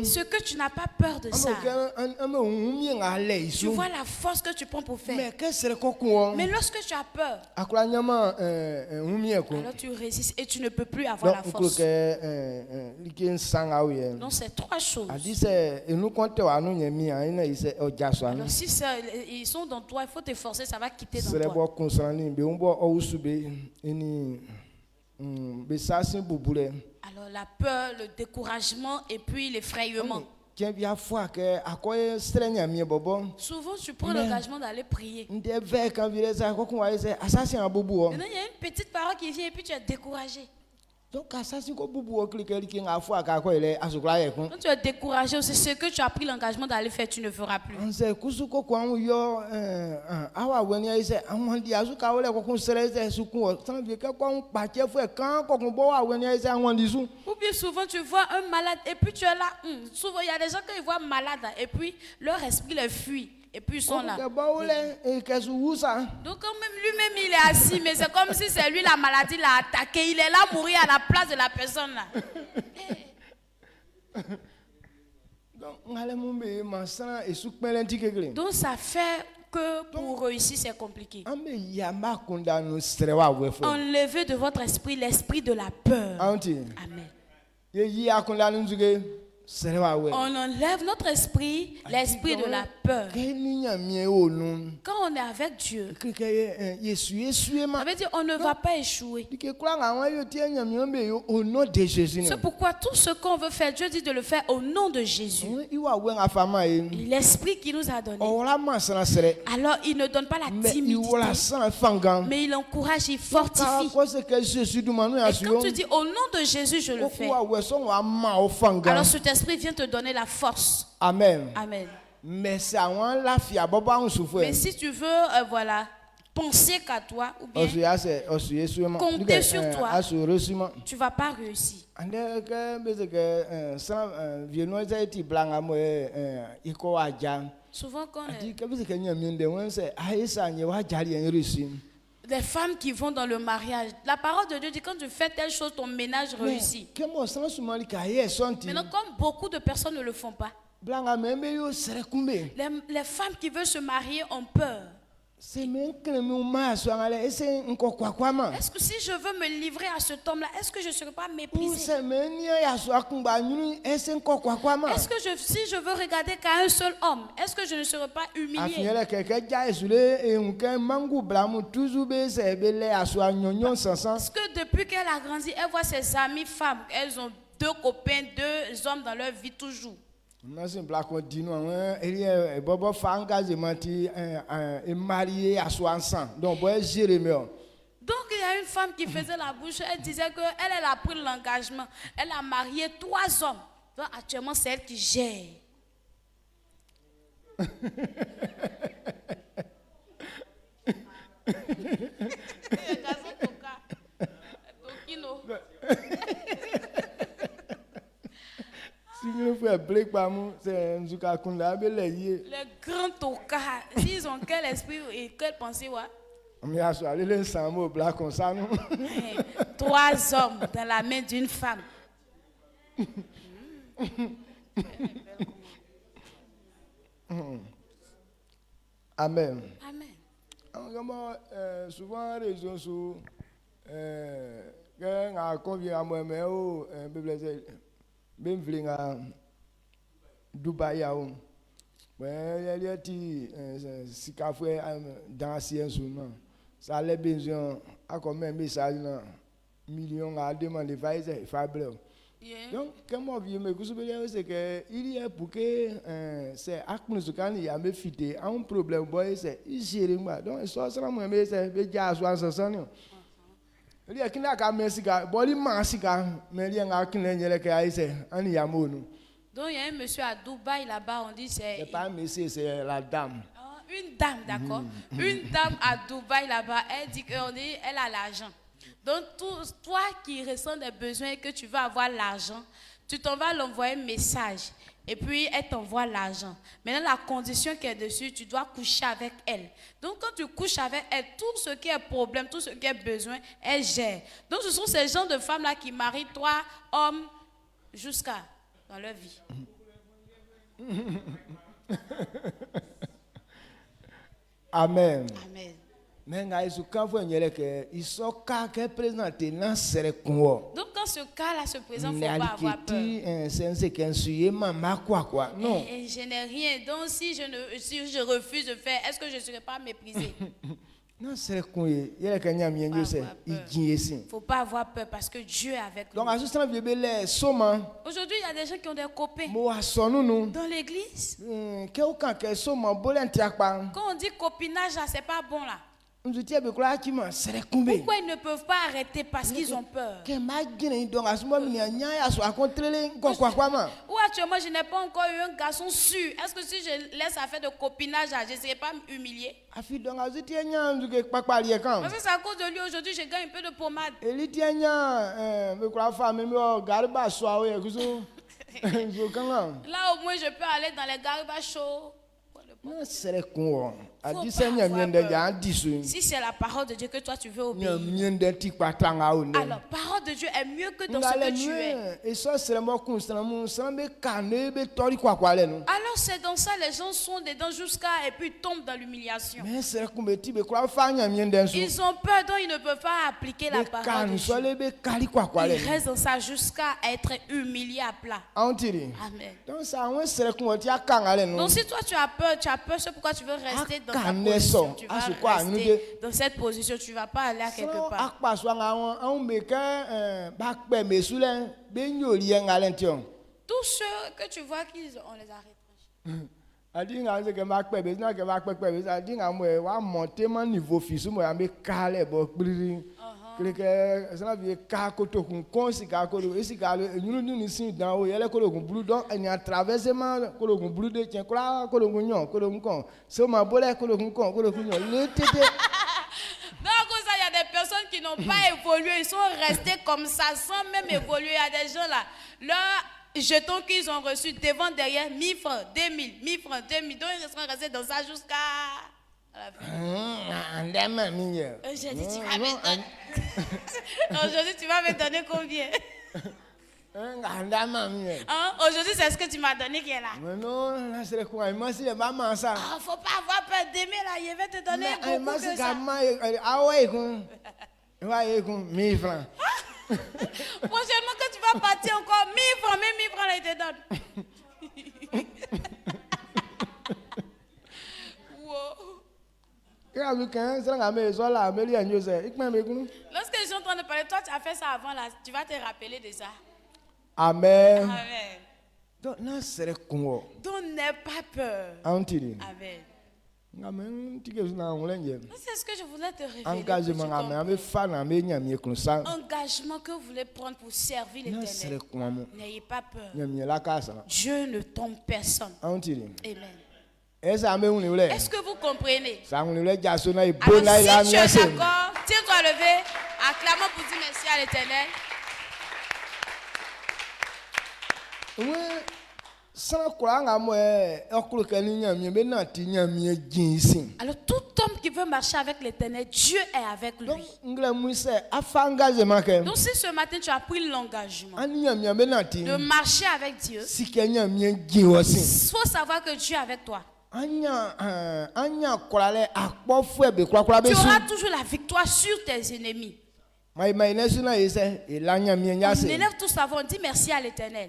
Ce que tu n'as pas peur de ça. Tu vois la force que tu prends pour faire. Mais lorsque tu as peur, alors tu résistes et tu ne peux plus avoir la force. Donc c'est 3 choses. Alors si ils sont dans toi, il faut te forcer, ça va quitter dans toi. Alors la peur, le découragement et puis l'effrayement. Souvent, tu prends l'engagement d'aller prier. Maintenant, il y a une petite parole qui vient et puis tu es découragé. Donc, quand tu es découragé, c'est ce que tu as pris l'engagement d'aller faire, tu ne feras plus. Ou bien souvent tu vois un malade et puis tu es là. Souvent il y a des gens qui voient malade et puis leur esprit les fuit. Et puis ils sont là. Donc quand même lui-même il est assis, mais c'est comme si c'est lui la maladie l'a attaqué. Il est là à mourir à la place de la personne là. Donc ça fait que pour réussir c'est compliqué. Enlevez de votre esprit l'esprit de la peur. Amen. On enlève notre esprit, l'esprit de la peur. Quand on est avec Dieu, ça veut dire on ne va pas échouer. C'est pourquoi tout ce qu'on veut faire, Dieu dit de le faire au nom de Jésus. L'esprit qu'il nous a donné. Alors il ne donne pas la timidité, mais il encourage, il fortifie. Et quand tu dis au nom de Jésus je le fais, alors cet esprit vient te donner la force. Amen. Amen. Mais si tu veux, penser qu'à toi ou bien compter sur toi, tu ne vas pas réussir. Souvent quand des femmes qui vont dans le mariage, la parole de Dieu dit quand tu fais telle chose, ton ménage réussit. Maintenant, comme beaucoup de personnes ne le font pas, les femmes qui veulent se marier ont peur. Est-ce que si je veux me livrer à cet homme-là, est-ce que je ne serai pas méprisée? Est-ce que si je veux regarder qu'à un seul homme, est-ce que je ne serai pas humiliée? Est-ce que depuis qu'elle a grandi, elle voit ses amies femmes, elles ont 2 copains, 2 hommes dans leur vie toujours? Donc il y a une femme qui faisait la bouche, elle disait qu'elle a pris l'engagement, elle a marié 3 hommes. Donc actuellement c'est elle qui gère. Les grands tokas, s'ils ont quel esprit et quelle pensée, 3 hommes dans la main d'une femme. Amen. Amen. Souvent, raison sur Dubaï, il y a si dans ça a besoin à combien message millions à demander donc comment vient me c'est que il y a pour que c'est quand il y a me fité un problème boy c'est gérer donc ça sera moi mais c'est déjà soit ça il y a qui n'a qu'à merci boli masika mais il y a qui n'a qu'à essayer en y a mono. Donc il y a un monsieur à Dubaï là-bas, on dit c'est pas un monsieur, c'est la dame. Une dame, d'accord. Une dame à Dubaï là-bas, elle dit qu'elle a l'argent. Donc toi qui ressens des besoins et que tu veux avoir l'argent, tu t'en vas l'envoyer un message et puis elle t'envoie l'argent. Maintenant la condition qui est dessus, tu dois coucher avec elle. Donc quand tu couches avec elle, tout ce qui est problème, tout ce qui est besoin, elle gère. Donc ce sont ces gens de femmes là qui marient 3 hommes jusqu'à dans leur vie. Amen. Amen. Donc quand ce cas-là se présente, il ne faut pas avoir peur. Non. Je n'ai rien. Donc si je refuse de faire, est-ce que je ne serai pas méprisée? Il ne faut pas avoir peur parce que Dieu est avec nous. Aujourd'hui, il y a des gens qui ont des copains dans l'église. Quand on dit copinage, ce n'est pas bon là. Pourquoi ils ne peuvent pas arrêter parce qu'ils ont peur? Ou actuellement, je n'ai pas encore eu un garçon sûr. Est-ce que si je laisse à faire de copinage, je ne serai pas humilié? Parce que c'est à cause de lui, aujourd'hui, je gagne un peu de pommade. Là, au moins, je peux aller dans les garibas chauds. Si c'est la parole de Dieu que toi tu veux obéir, alors parole de Dieu est mieux que dans ce que tu es. Alors c'est dans ça les gens sont dedans jusqu'à et puis tombent dans l'humiliation. Ils ont peur donc ils ne peuvent pas appliquer la parole de Dieu. Ils restent dans ça jusqu'à être humiliés à plat. Amen. Donc si toi tu as peur, c'est pourquoi tu veux rester dans ta position. Tu vas rester dans cette position, tu ne vas pas aller à quelque part. Tous ceux que tu vois on les arrête. Il y a des personnes qui n'ont pas évolué, ils sont restés comme ça sans même évoluer. Il y a des gens là, leurs jetons qu'ils ont reçus devant, derrière, 1000 francs, 2000, 1000 francs, 2000, donc ils seront restés dans ça jusqu'à la fin. Aujourd'hui, tu vas me donner combien? Aujourd'hui, c'est ce que tu m'as donné qui est là. Non, faut pas avoir peur d'aimer là. Je vais te donner beaucoup de ça. Prochainement que tu vas partir encore 1000 francs, même 1000 francs là, il te donne. Lorsque je suis en train de parler, toi tu as fait ça avant là, tu vas te rappeler de ça. Amen. Amen. Donc n'aie pas peur. Amen. C'est ce que je voulais te révéler. Engagement que vous voulez prendre pour servir l'Éternel. N'ayez pas peur. Dieu ne trompe personne. Amen. Est-ce que vous comprenez? Alors si tu es d'accord, tiens-toi levé, acclamons pour dire merci à l'Éternel. Alors tout homme qui veut marcher avec l'Éternel, Dieu est avec lui. Donc si ce matin tu as pris l'engagement de marcher avec Dieu, il faut savoir que Dieu est avec toi. Tu auras toujours la victoire sur tes ennemis. On élève tous la voix, on dit merci à l'Éternel.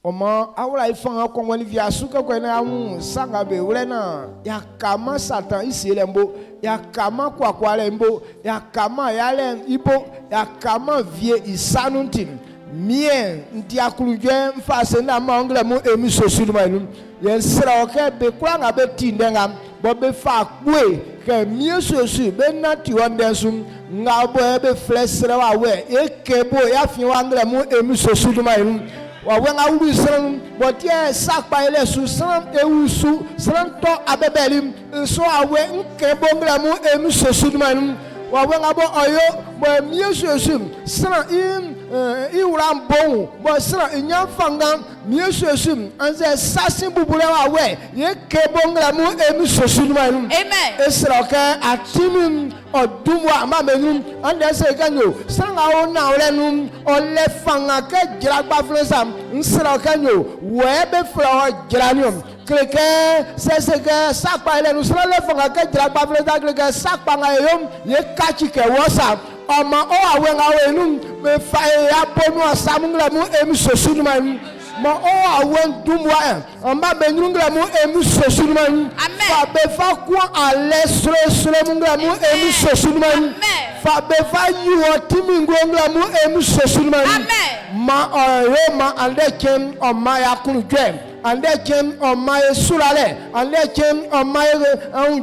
Oma awula ifanga kongwani vya suka kwena amu sanga be ulena ya kama satan isilembo ya kama kwa lembo ya kama yale ibo ya kama vie isanuntin mien ntia kuluje mfase na maongla mu emisosu manu yen sra oke be kwanga be tindenga bo be fa kwe ke miesosu be nati wandensum ngabo be flesra wa we ekebo ya fi wangla mu emisosu manu when I will sing, but yes, sack by less, some ewusu, some talk abebelim, so I went Kebongramu, Emuso Sudman, while when I bought oil, but Museum, son in Iram Bone, but son in Young Fangan, Museum, and the Sassin Bubula away, ye Kebongramu, Emuso Sudman. Amen. It's okay at Timum. Dumwa mamenum ande se kanyo sanga ona olenum ole fanga ke jragba flesam nsra kanyo webe flo jranium kreke seseke sakpa ele nusra le fanga ke jragba flesa kreke sakpa ngayom ye kachi ke wosa oma o awenga wenum me fa ya bonu asamungla mu emisosunum Ma o awen dumwa en ma benungla mu emu sosulman fa be fa kwa ale sre mungla mu emu sosulman fa be fa yuo timingla mu emu sosulman ma o ma ande kem o ma yakunu dwem ande kem o ma sulale ande kem o ma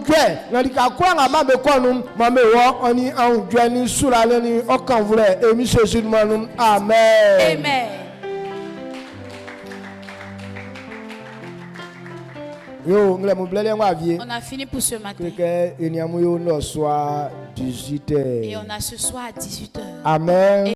dwe na dika kwa nga ma be kwanu ma me wo oni an dwe ni sulale ni okan vure emu sosulman amen. Amen. On a fini pour ce matin. Et on a ce soir à 18h. Amen.